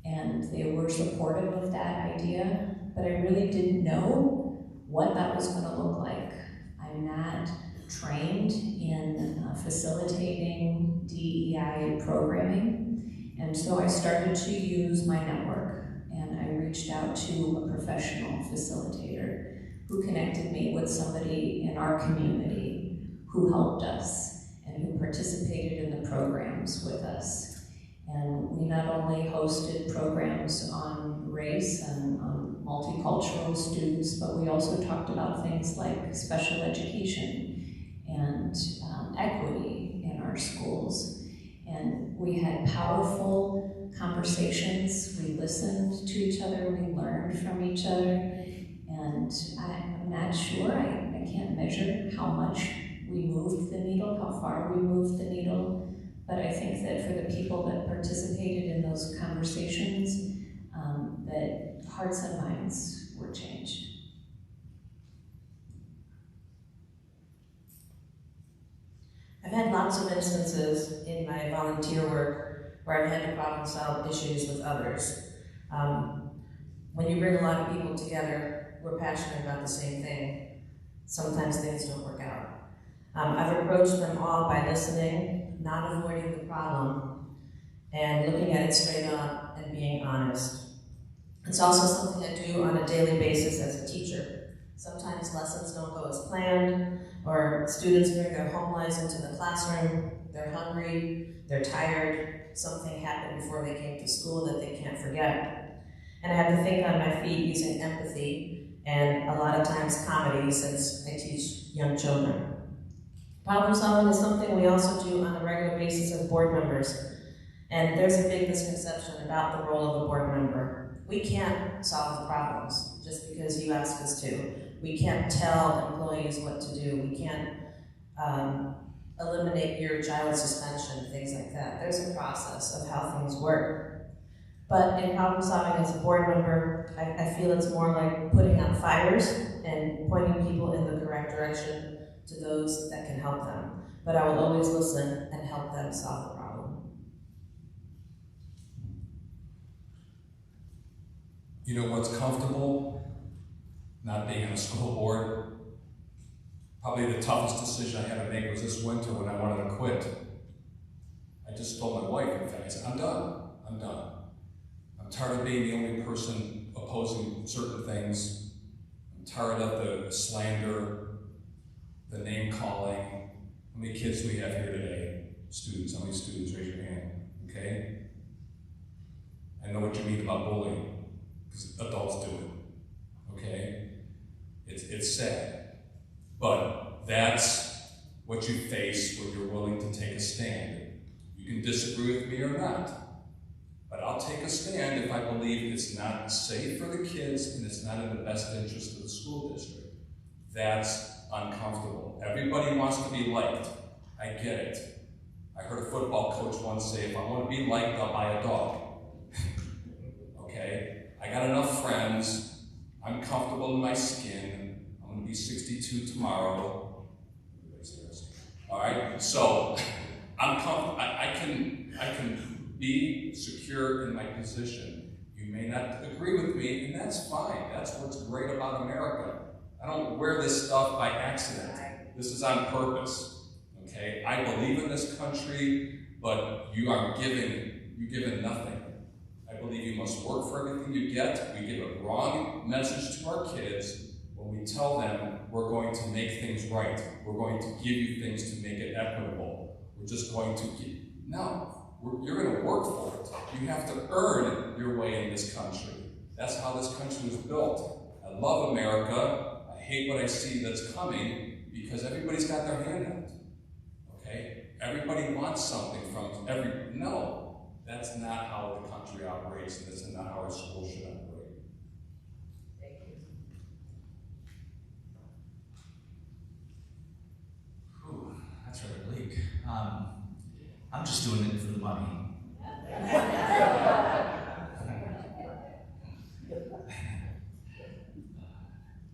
And they were supportive of that idea, but I really didn't know what that was going to look like. I'm not trained in facilitating DEI programming, and so I started to use my network, and I reached out to a professional facilitator who connected me with somebody in our community who helped us and who participated in the programs with us. And we not only hosted programs on race and on multicultural students, but we also talked about things like special education and equity in our schools. And we had powerful conversations. We listened to each other, we learned from each other, and I'm not sure, I can't measure how much we moved the needle, how far we moved the needle, but I think that for the people that participated in those conversations, that hearts and minds were changed.
I've had lots of instances in my volunteer work where I've had to problem solve issues with others. When you bring a lot of people together, we're passionate about the same thing, sometimes things don't work out. I've approached them all by listening, not avoiding the problem, and looking at it straight on and being honest. It's also something I do on a daily basis as a teacher. Sometimes lessons don't go as planned, or students bring their home lives into the classroom, they're hungry, they're tired, something happened before they came to school that they can't forget. And I have to think on my feet using empathy and a lot of times comedy since I teach young children. Problem solving is something we also do on a regular basis as board members. And there's a big misconception about the role of a board member. We can't solve the problems just because you ask us to. We can't tell employees what to do. We can't eliminate your child's suspension, things like that. There's a process of how things work. But in problem solving as a board member, I feel it's more like putting out fires and pointing people in the correct direction to those that can help them. But I will always listen and help them solve the problem.
You know what's comfortable? Not being on a school board. Probably the toughest decision I had to make was this winter when I wanted to quit. I just told my wife, in fact, I said, I'm done. I'm tired of being the only person opposing certain things. I'm tired of the slander, the name calling. How many kids do we have here today? Students, how many students? Raise your hand, okay? I know what you mean about bullying, because adults do it, okay? It's sad, but that's what you face when you're willing to take a stand. You can disagree with me or not, but I'll take a stand if I believe it's not safe for the kids and it's not in the best interest of the school district. That's uncomfortable. Everybody wants to be liked. I get it. I heard a football coach once say, if I want to be liked, I'll buy a dog. Okay? I got enough friends. I'm comfortable in my skin. I'm going to be 62 tomorrow. All right? So, I'm comfortable. I can be secure in my position. You may not agree with me, and that's fine. That's what's great about America. I don't wear this stuff by accident. This is on purpose, okay? I believe in this country, but you're given nothing. I believe you must work for everything you get. We give a wrong message to our kids when we tell them we're going to make things right. We're going to give you things to make it equitable. We're just going to give. No, you're going to work for it. You have to earn your way in this country. That's how this country was built. I love America. I hate what I see that's coming because everybody's got their hand out, okay? Everybody wants something from no, that's not how the country operates, and that's not how our school should operate.
Thank you.
Whew, that's rather bleak. I'm just doing it for the money.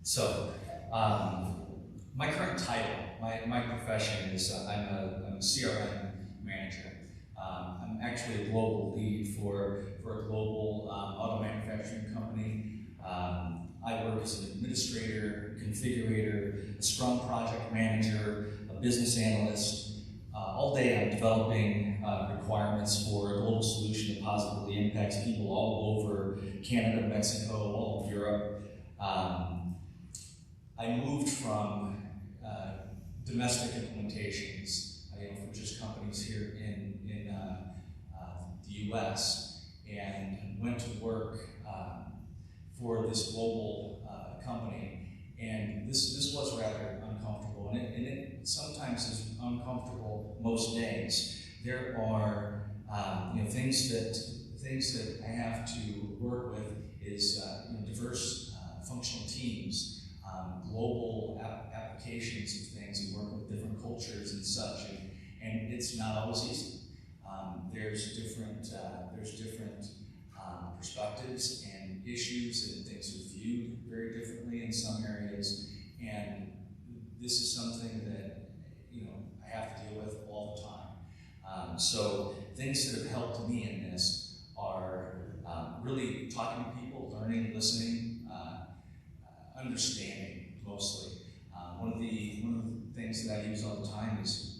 So, my current title, my profession is I'm a CRM manager. I'm actually a global lead for a global auto manufacturing company. I work as an administrator, configurator, a Scrum project manager, a business analyst. All day I'm developing requirements for a global solution that positively impacts people all over Canada, Mexico, all of Europe. I moved from domestic implementations, for just companies here in the U.S. and went to work for this global company. And this was rather uncomfortable, and it sometimes is uncomfortable most days. There are things that I have to work with is diverse functional teams. Global applications of things and work with different cultures and such, and it's not always easy. There's different perspectives and issues, and things are viewed very differently in some areas, and this is something that I have to deal with all the time. So things that have helped me in this are really talking to people, learning, listening, understanding, mostly. One of the things that I use all the time is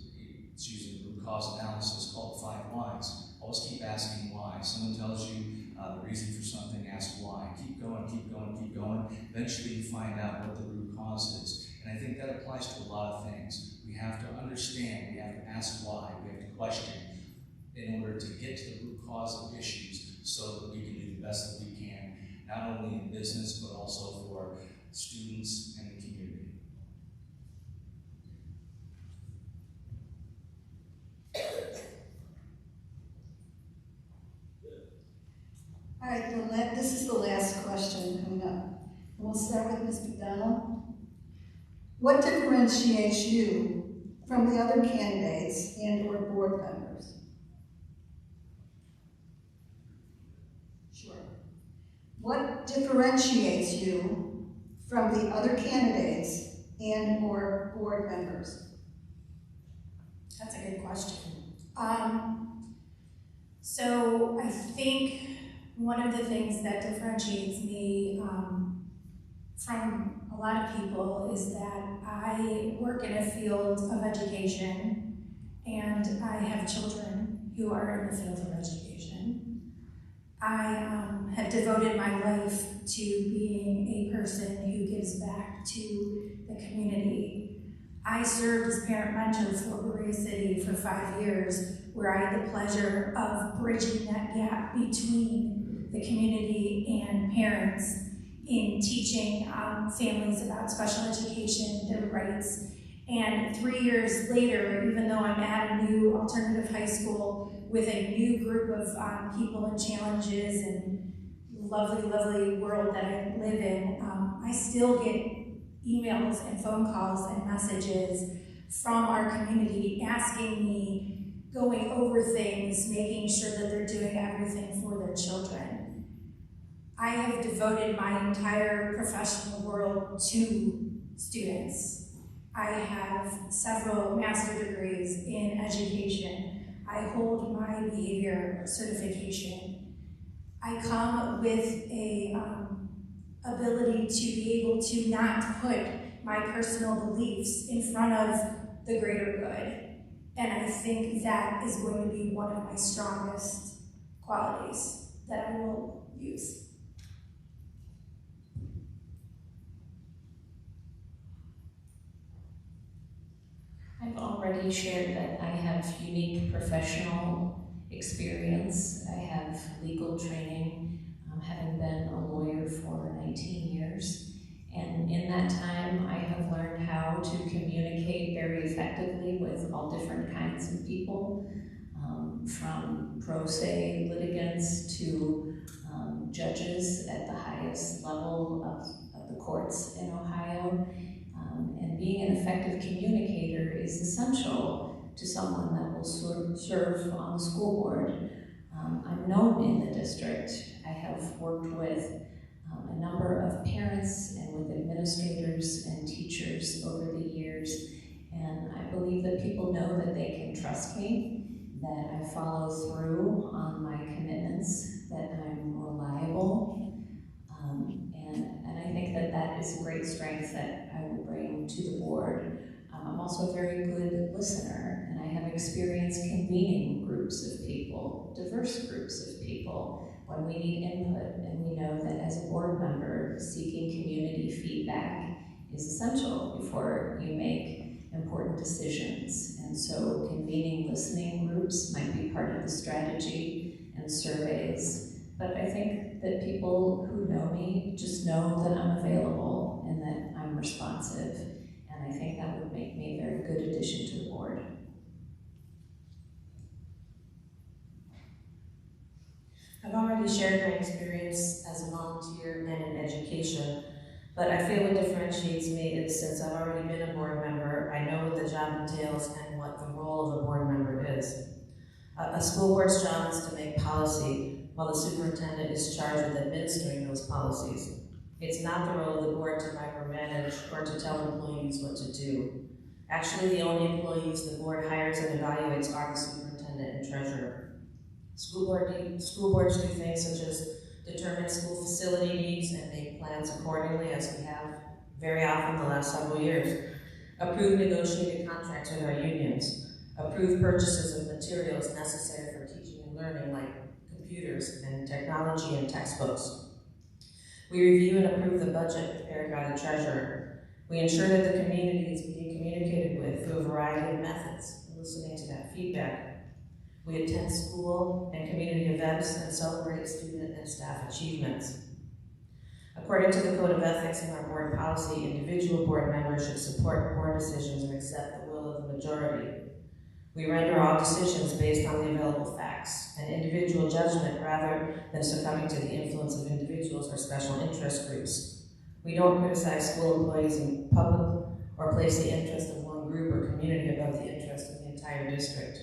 it's using root cause analysis called the 5 whys. Always keep asking why. Someone tells you the reason for something, ask why. Keep going, keep going, keep going. Eventually you find out what the root cause is. And I think that applies to a lot of things. We have to understand, we have to ask why, we have to question in order to get to the root cause of issues so that we can do the best that we can, not only in business, but also for students and the community.
All right, this is the last question coming up. And we'll start with Ms. McDonald. What differentiates you from the other candidates and/or board members? Sure. What differentiates you from the other candidates and/or board members?
That's a good question. So I think one of the things that differentiates me from a lot of people is that I work in a field of education and I have children who are in the field of education. I have devoted my life to being a person who gives back to the community. I served as parent mentor for Berea City for 5 years, where I had the pleasure of bridging that gap between the community and parents in teaching families about special education, their rights. And 3 years later, even though I'm at a new alternative high school with a new group of people and challenges and lovely, lovely world that I live in, I still get emails and phone calls and messages from our community asking me, going over things, making sure that they're doing everything for their children. I have devoted my entire professional world to students. I have several master's degrees in education. I hold my behavior certification. I come with a ability to be able to not put my personal beliefs in front of the greater good. And I think that is going to be one of my strongest qualities that I will use.
I've already shared that I have unique professional experience. I have legal training, having been a lawyer for 19 years. And in that time, I have learned how to communicate very effectively with all different kinds of people, from pro se litigants to judges at the highest level of the courts in Ohio. And being an effective communicator is essential to someone that will serve on the school board. I'm known in the district. I have worked with a number of parents and with administrators and teachers over the years, and I believe that people know that they can trust me, that I follow through on my commitments, that I'm reliable, and I think that that is a great strength that I will bring to the board. I'm also a very good listener, and I have experience convening groups of people, diverse groups of people, when we need input, and we know that as a board member, seeking community feedback is essential before you make important decisions. And so convening listening groups might be part of the strategy and surveys. But I think that people who know me just know that I'm available and that I'm responsive. And I think that would make me a very good addition to the board.
I've already shared my experience as a volunteer and in education, but I feel what differentiates me is since I've already been a board member, I know what the job entails and what the role of a board member is. A school board's job is to make policy, while the superintendent is charged with administering those policies. It's not the role of the board to micromanage or to tell employees what to do. Actually, the only employees the board hires and evaluates are the superintendent and treasurer. School boards do things such as determine school facility needs and make plans accordingly, as we have very often the last several years, approve negotiated contracts with our unions, approve purchases of materials necessary for teaching and learning like computers and technology and textbooks. We review and approve the budget prepared by the treasurer. We ensure that the community is being communicated with through a variety of methods, listening to that feedback. We attend school and community events and celebrate student and staff achievements. According to the Code of Ethics and our board policy, individual board members should support board decisions and accept the will of the majority. We render all decisions based on the available facts and individual judgment rather than succumbing to the influence of individuals or special interest groups. We don't criticize school employees in public or place the interest of one group or community above the interest of the entire district.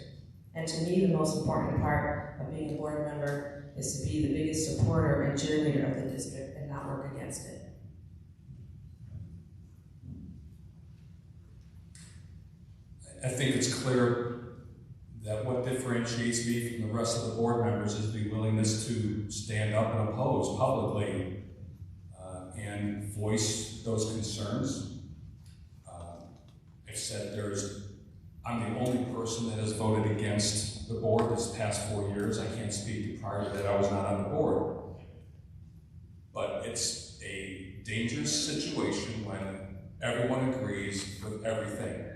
And to me, the most important part of being a board member is to be the biggest supporter and cheerleader of the district and not work against it.
I think it's clear that what differentiates me from the rest of the board members is the willingness to stand up and oppose publicly and voice those concerns. I've said I'm the only person that has voted against the board this past 4 years. I can't speak to prior to that, I was not on the board. But it's a dangerous situation when everyone agrees with everything.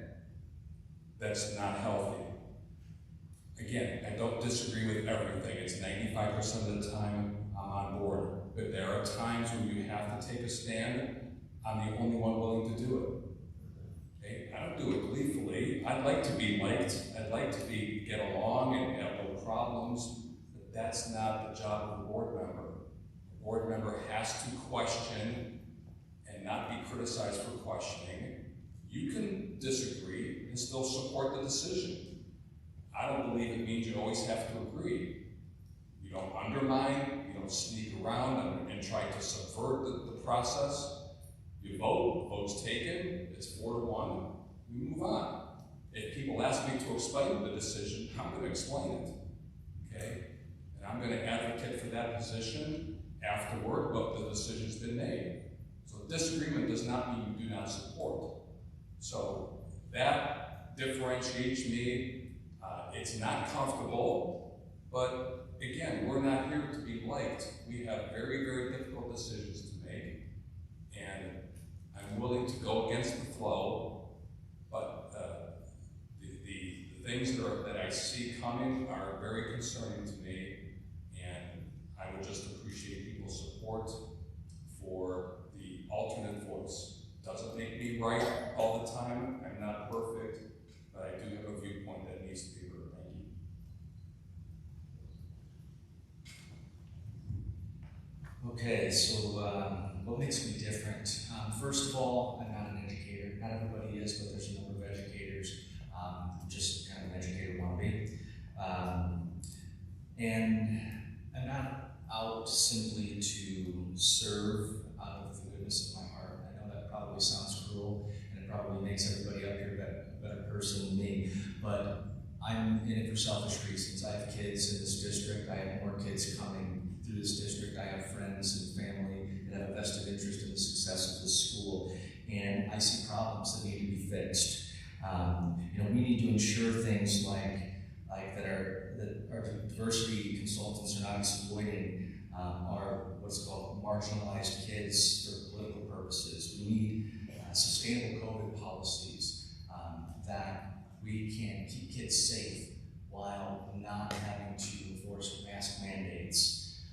That's not healthy. Again, I don't disagree with everything. It's 95% of the time I'm on board. But there are times when you have to take a stand. I'm the only one willing to do it. Okay? I don't do it gleefully. I'd like to be liked. I'd like to get along and have no problems. But that's not the job of a board member. A board member has to question and not be criticized for questioning. You can disagree and still support the decision. I don't believe it means you always have to agree. You don't undermine, you don't sneak around and try to subvert the process. You vote, vote's taken, it's 4-1, we move on. If people ask me to explain the decision, I'm going to explain it, okay? And I'm going to advocate for that position afterward, but the decision's been made. So disagreement does not mean you do not support. So that differentiates me. It's not comfortable, but again, we're not here to be liked. We have very, very difficult decisions to make, and I'm willing to go against the flow, but the things that I see coming are very concerning to me, and I would just appreciate people's support for the alternate voice. Doesn't make me right all the time. I'm not perfect, but I do have a viewpoint that needs to be heard. Thank you.
Okay, so what makes me different? First of all, I'm not an educator. Not everybody is, but there's a number of educators. I'm just kind of an educator wannabe. And I'm not out simply to serve out of the goodness of my heart. I know that probably sounds cruel, and it probably makes everybody up here a better person than me, but I'm in it for selfish reasons. I have kids in this district. I have more kids coming through this district. I have friends and family that have a vested interest in the success of this school, and I see problems that need to be fixed. We need to ensure things like that our diversity consultants are not exploiting our what's called marginalized kids for political purposes. We need sustainable COVID policies that we can keep kids safe while not having to enforce mask mandates.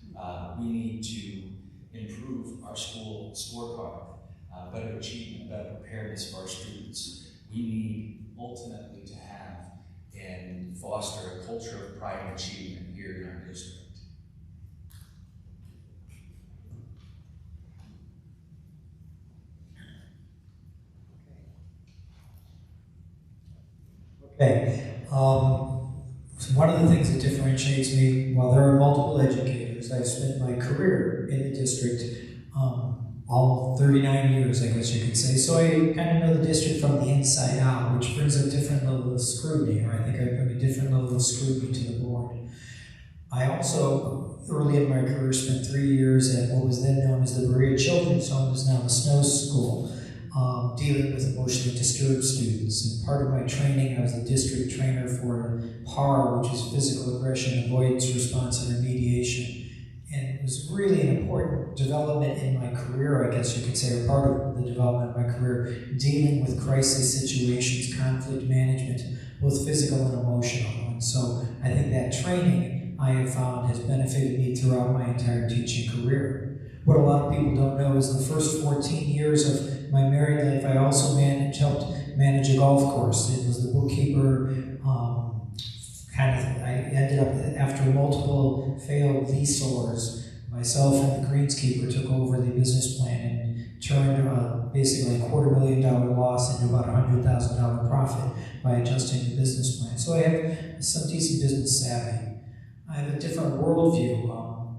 We need to improve our school scorecard, better achievement, better preparedness for our students. We need ultimately to have and foster a culture of pride and achievement here in our district.
Okay. So one of the things that differentiates me, while there are multiple educators, I've spent my career in the district, all 39 years, I guess you could say. So I kind of know the district from the inside out, which brings a different level of scrutiny, or I think I bring a different level of scrutiny to the board. I also, early in my career, spent 3 years at what was then known as the Berea Children's Home, is now the Snow School, dealing with emotionally disturbed students. And part of my training, I was the district trainer for PAR, which is Physical Aggression Avoidance Response and Remediation. And it was really an important development in my career, I guess you could say, or part of the development of my career, dealing with crisis situations, conflict management, both physical and emotional. And so I think that training I have found has benefited me throughout my entire teaching career. What a lot of people don't know is the first 14 years of my married life, I also helped manage a golf course. It was the bookkeeper, I ended up, after multiple failed leaseors, myself and the greenskeeper took over the business plan and turned basically a $250,000 loss into about $100,000 profit by adjusting the business plan. So I have some decent business savvy. I have a different worldview.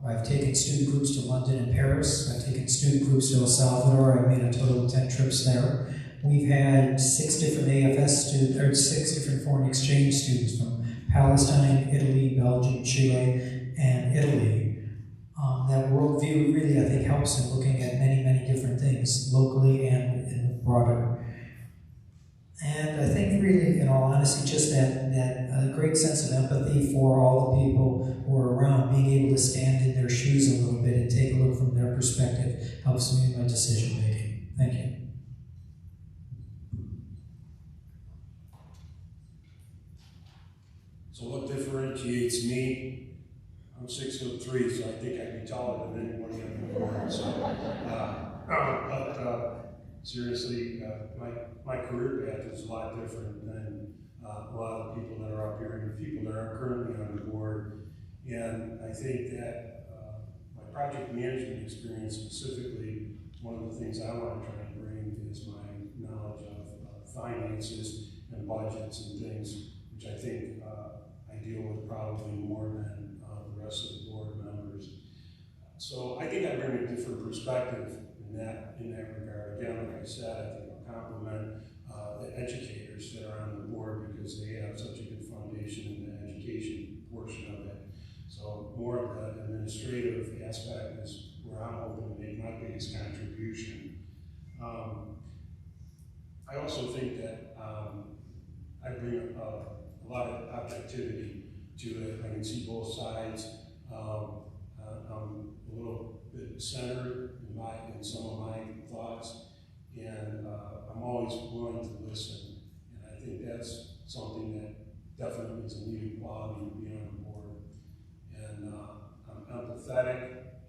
I've taken student groups to London and Paris. I've taken student groups to El Salvador. I've made a total of 10 trips there. We've had 6 different AFS students, or 6 different foreign exchange students from Palestine, Italy, Belgium, Chile, and Italy. That worldview really, I think, helps in looking at many, many different things, locally and broader. And I think really, in all honesty, just that great sense of empathy for all the people who are around, being able to stand in their shoes a little bit and take a look from their perspective helps me in my decision making. Thank you.
So what differentiates me? I'm 6'3", so I think I'd be taller than anybody on the board. So, seriously, my career path is a lot different than a lot of people that are up here and the people that are currently on the board. And I think that my project management experience specifically, one of the things I want to try and bring is my knowledge of finances and budgets and things, which I think I deal with probably more than the rest of the board members. So I think I bring a different perspective in that regard. Again, like I said, I think I'll compliment the educators that are on the board because they have such a good foundation in the education portion of it. So more of the administrative aspect is where I'm hoping to make my biggest contribution. I also think that I bring a lot of objectivity to it. I can see both sides. I'm a little bit centered in some of my thoughts, and I'm always willing to listen. And I think that's something that definitely is a needed quality to be on the board. And I'm empathetic,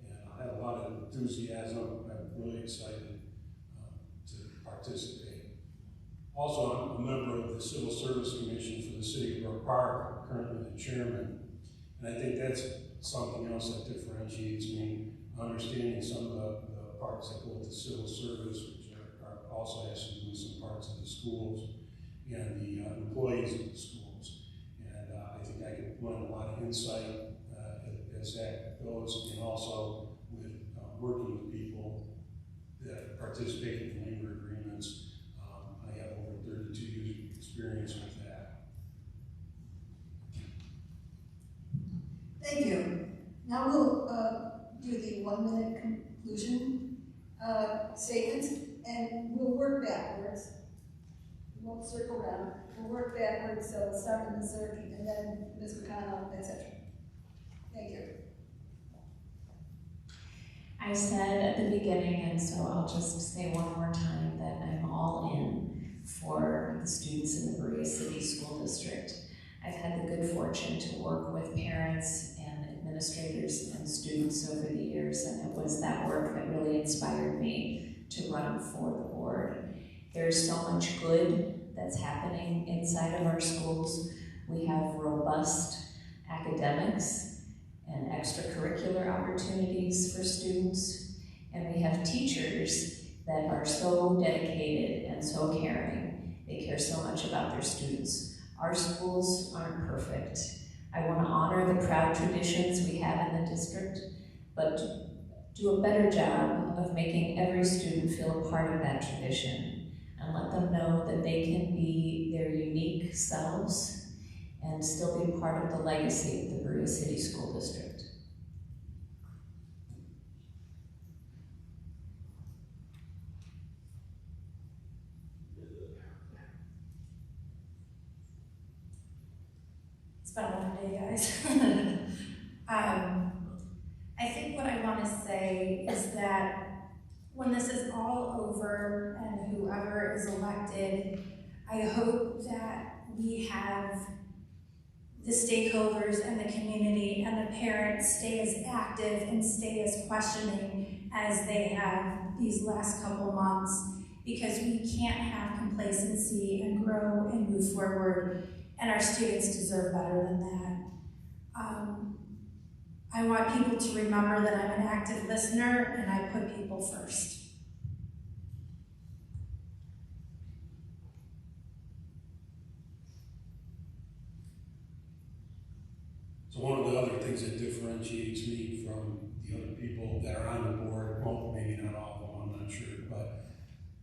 and I have a lot of enthusiasm. I'm really excited to participate. Also, I'm a member of the Civil Service Commission for the City of Brook Park, currently the chairman. And I think that's something else that differentiates me, understanding some of the parts that go with the civil service, which also has to do with some parts of the schools and the employees of the schools. And I think I can lend a lot of insight as that goes, and also with working with people that participate in labor agreements. I have over 32 years of experience with that.
Thank you. Now we'll do the 1-minute conclusion statement, and we'll work backwards. We won't circle around. We'll work backwards, so we'll start with Ms. Zerke, and then Ms. McConnell, etc. Thank you.
I said at the beginning, and so I'll just say one more time, that I'm all in for the students in the Berea City School District. I've had the good fortune to work with parents and administrators and students over the years, and it was that work that really inspired me to run for the board. There's so much good that's happening inside of our schools. We have robust academics and extracurricular opportunities for students, and we have teachers that are so dedicated and so caring. They care so much about their students. Our schools aren't perfect. I want to honor the proud traditions we have in the district, but do a better job of making every student feel a part of that tradition and let them know that they can be their unique selves
and still be part of the legacy of the Berea City School District.
It's been a long day, guys. I think what I want to say is that when this is all over and whoever is elected, I hope that we have the stakeholders and the community and the parents stay as active and stay as questioning as they have these last couple months, because we can't have complacency and grow and move forward, and our students deserve better than that. I want people to remember that I'm an active listener and I put people first.
So one of the other things that differentiates me from the other people that are on the board, well, maybe not all of them, I'm not sure, but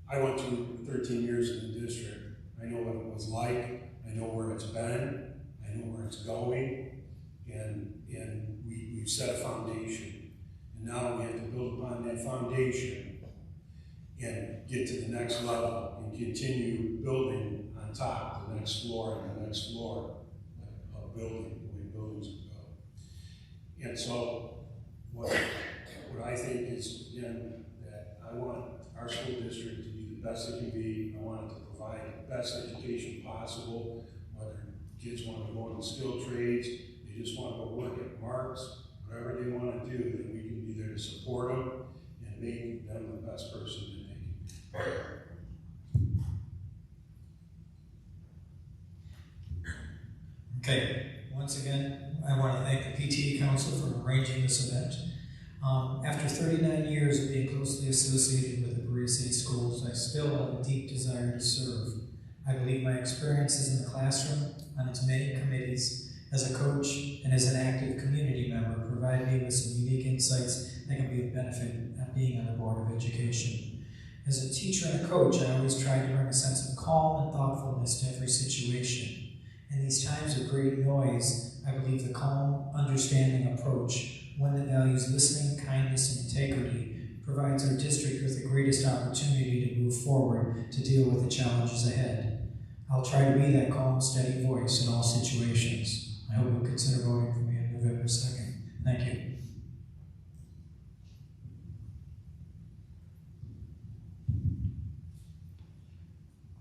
I went through 13 years in the district. I know what it was like, I know where it's been, I know where it's going, and we've set a foundation. And now we have to build upon that foundation and get to the next level and continue building on top, the next floor and the next floor of building, the way buildings will go. And so what I think is, again, that I want our school district to be the best it can be. I want it to provide the best education possible, whether kids want to go into skilled trades, they just want to go work at Marks, whatever they want to do, that we can be there to support them and make them the best person that they can be.
Okay, once again, I want to thank the PTA Council for arranging this event. After 39 years of being closely associated with the Berea City Schools, I still have a deep desire to serve. I believe my experiences in the classroom, on its many committees, as a coach, and as an active community member provide me with some unique insights that can be of benefit at being on the Board of Education. As a teacher and a coach, I always try to bring a sense of calm and thoughtfulness to every situation. In these times of great noise, I believe the calm, understanding approach, one that values listening, kindness, and integrity, provides our district with the greatest opportunity to move forward to deal with the challenges ahead. I'll try to be that calm, steady voice in all situations. I hope you'll consider voting for me on November 2nd. Thank you.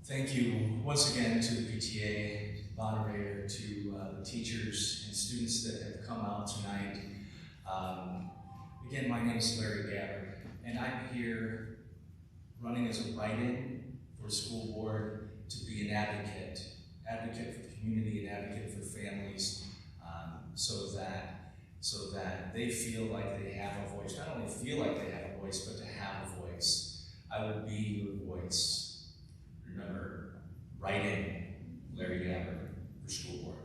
Thank you once again to the PTA, moderator, to the teachers and students that have come out tonight. Again, my name is Larry Gabbard, and I'm here running as a write-in for school board to be an advocate for the community, an advocate for families, so that they feel like they have a voice. Not only feel like they have a voice, but to have a voice. I will be your voice. Remember, write in Larry Gabbard for school board.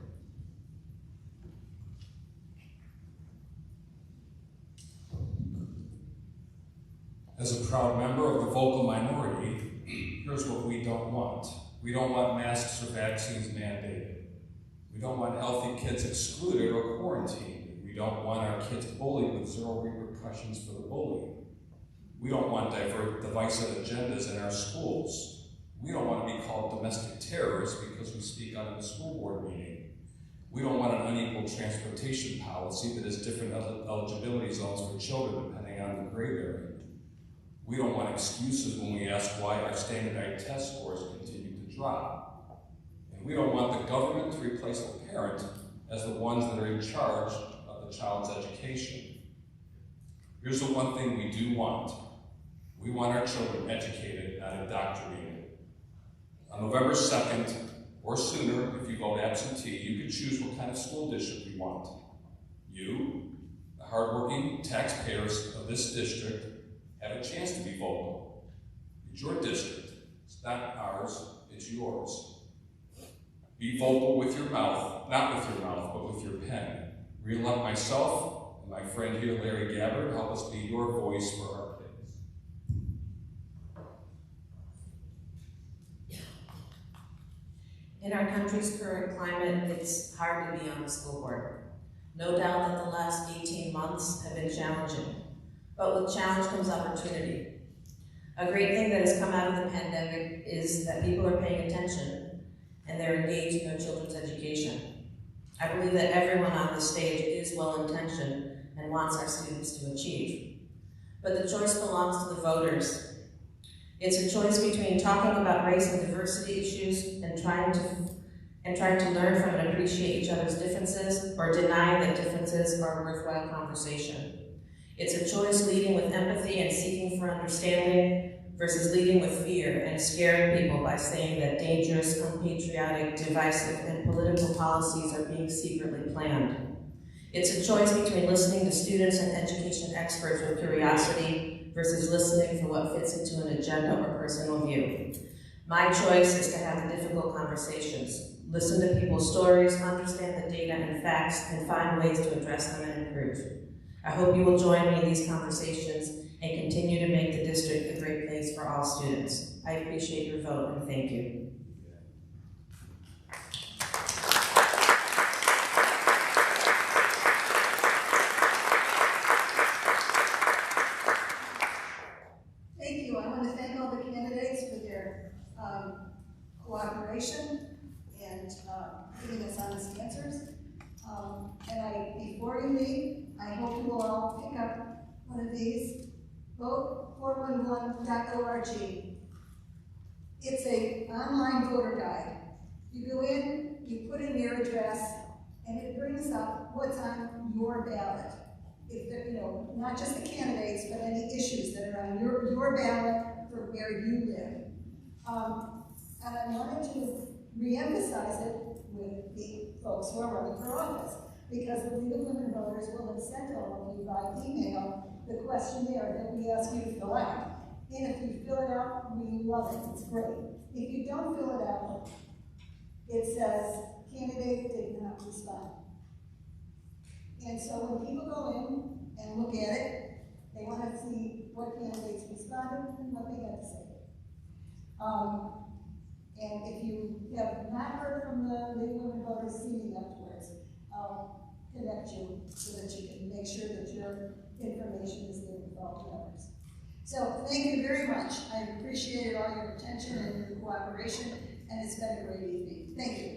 As a proud member of the vocal minority, here's what we don't want. We don't want masks or vaccines mandated. We don't want healthy kids excluded or quarantined. We don't want our kids bullied with zero repercussions for the bully. We don't want divisive agendas in our schools. We don't want to be called domestic terrorists because we speak out in the school board meeting. We don't want an unequal transportation policy that has different eligibility zones for children depending on the grade area. We don't want excuses when we ask why our standardized test scores continue to drop. And we don't want the government to replace the parent as the ones that are in charge of the child's education. Here's the one thing we do want. We want our children educated, not indoctrinated. On November 2nd, or sooner, if you vote absentee, you can choose what kind of school district you want. You, the hardworking taxpayers of this district, have a chance to be vocal. It's your district. It's not ours, it's yours. Be vocal with your mouth, not with your mouth, but with your pen. Re-elect myself and my friend here, Larry Gabbard, help us be your voice for our kids.
In In our country's current climate, it's hard to be on the school board. No doubt that the last 18 months have been challenging, but with challenge comes opportunity. A great thing that has come out of the pandemic is that people are paying attention and they're engaged in their children's education. I believe that everyone on this stage is well-intentioned and wants our students to achieve. But the choice belongs to the voters. It's a choice between talking about race and diversity issues and trying to learn from and appreciate each other's differences, or denying that differences are a worthwhile conversation. It's a choice leading with empathy and seeking for understanding versus leading with fear and scaring people by saying that dangerous, unpatriotic, divisive, and political policies are being secretly planned. It's a choice between listening to students and education experts with curiosity versus listening for what fits into an agenda or personal view. My choice is to have the difficult conversations, listen to people's stories, understand the data and facts, and find ways to address them and improve. I hope you will join me in these conversations and continue to make the district a great place for all students. I appreciate your vote and thank you.
Thank you. I want to thank all the candidates for their cooperation and giving us honest answers. Before you leave, I hope you will all pick up one of these. Vote411.org. It's an online voter guide. You go in, you put in your address, and it brings up what's on your ballot. If not just the candidates, but any issues that are on your ballot for where you live. And I wanted to reemphasize it with the folks who are running for office, because the League of Women Voters will have sent all of you by email the questionnaire that we ask you to fill out. And if you fill it out, we love it, it's great. If you don't fill it out, it says, candidate did not respond. And so when people go in and look at it, they want to see what candidates responded and what they had to say. And if you have not heard from the League of Women Voters, see me afterwards. I'll connect you so that you can make sure that your information is there with all the others. So thank you very much. I appreciated all your attention and your cooperation, and it's been a great evening. Thank you.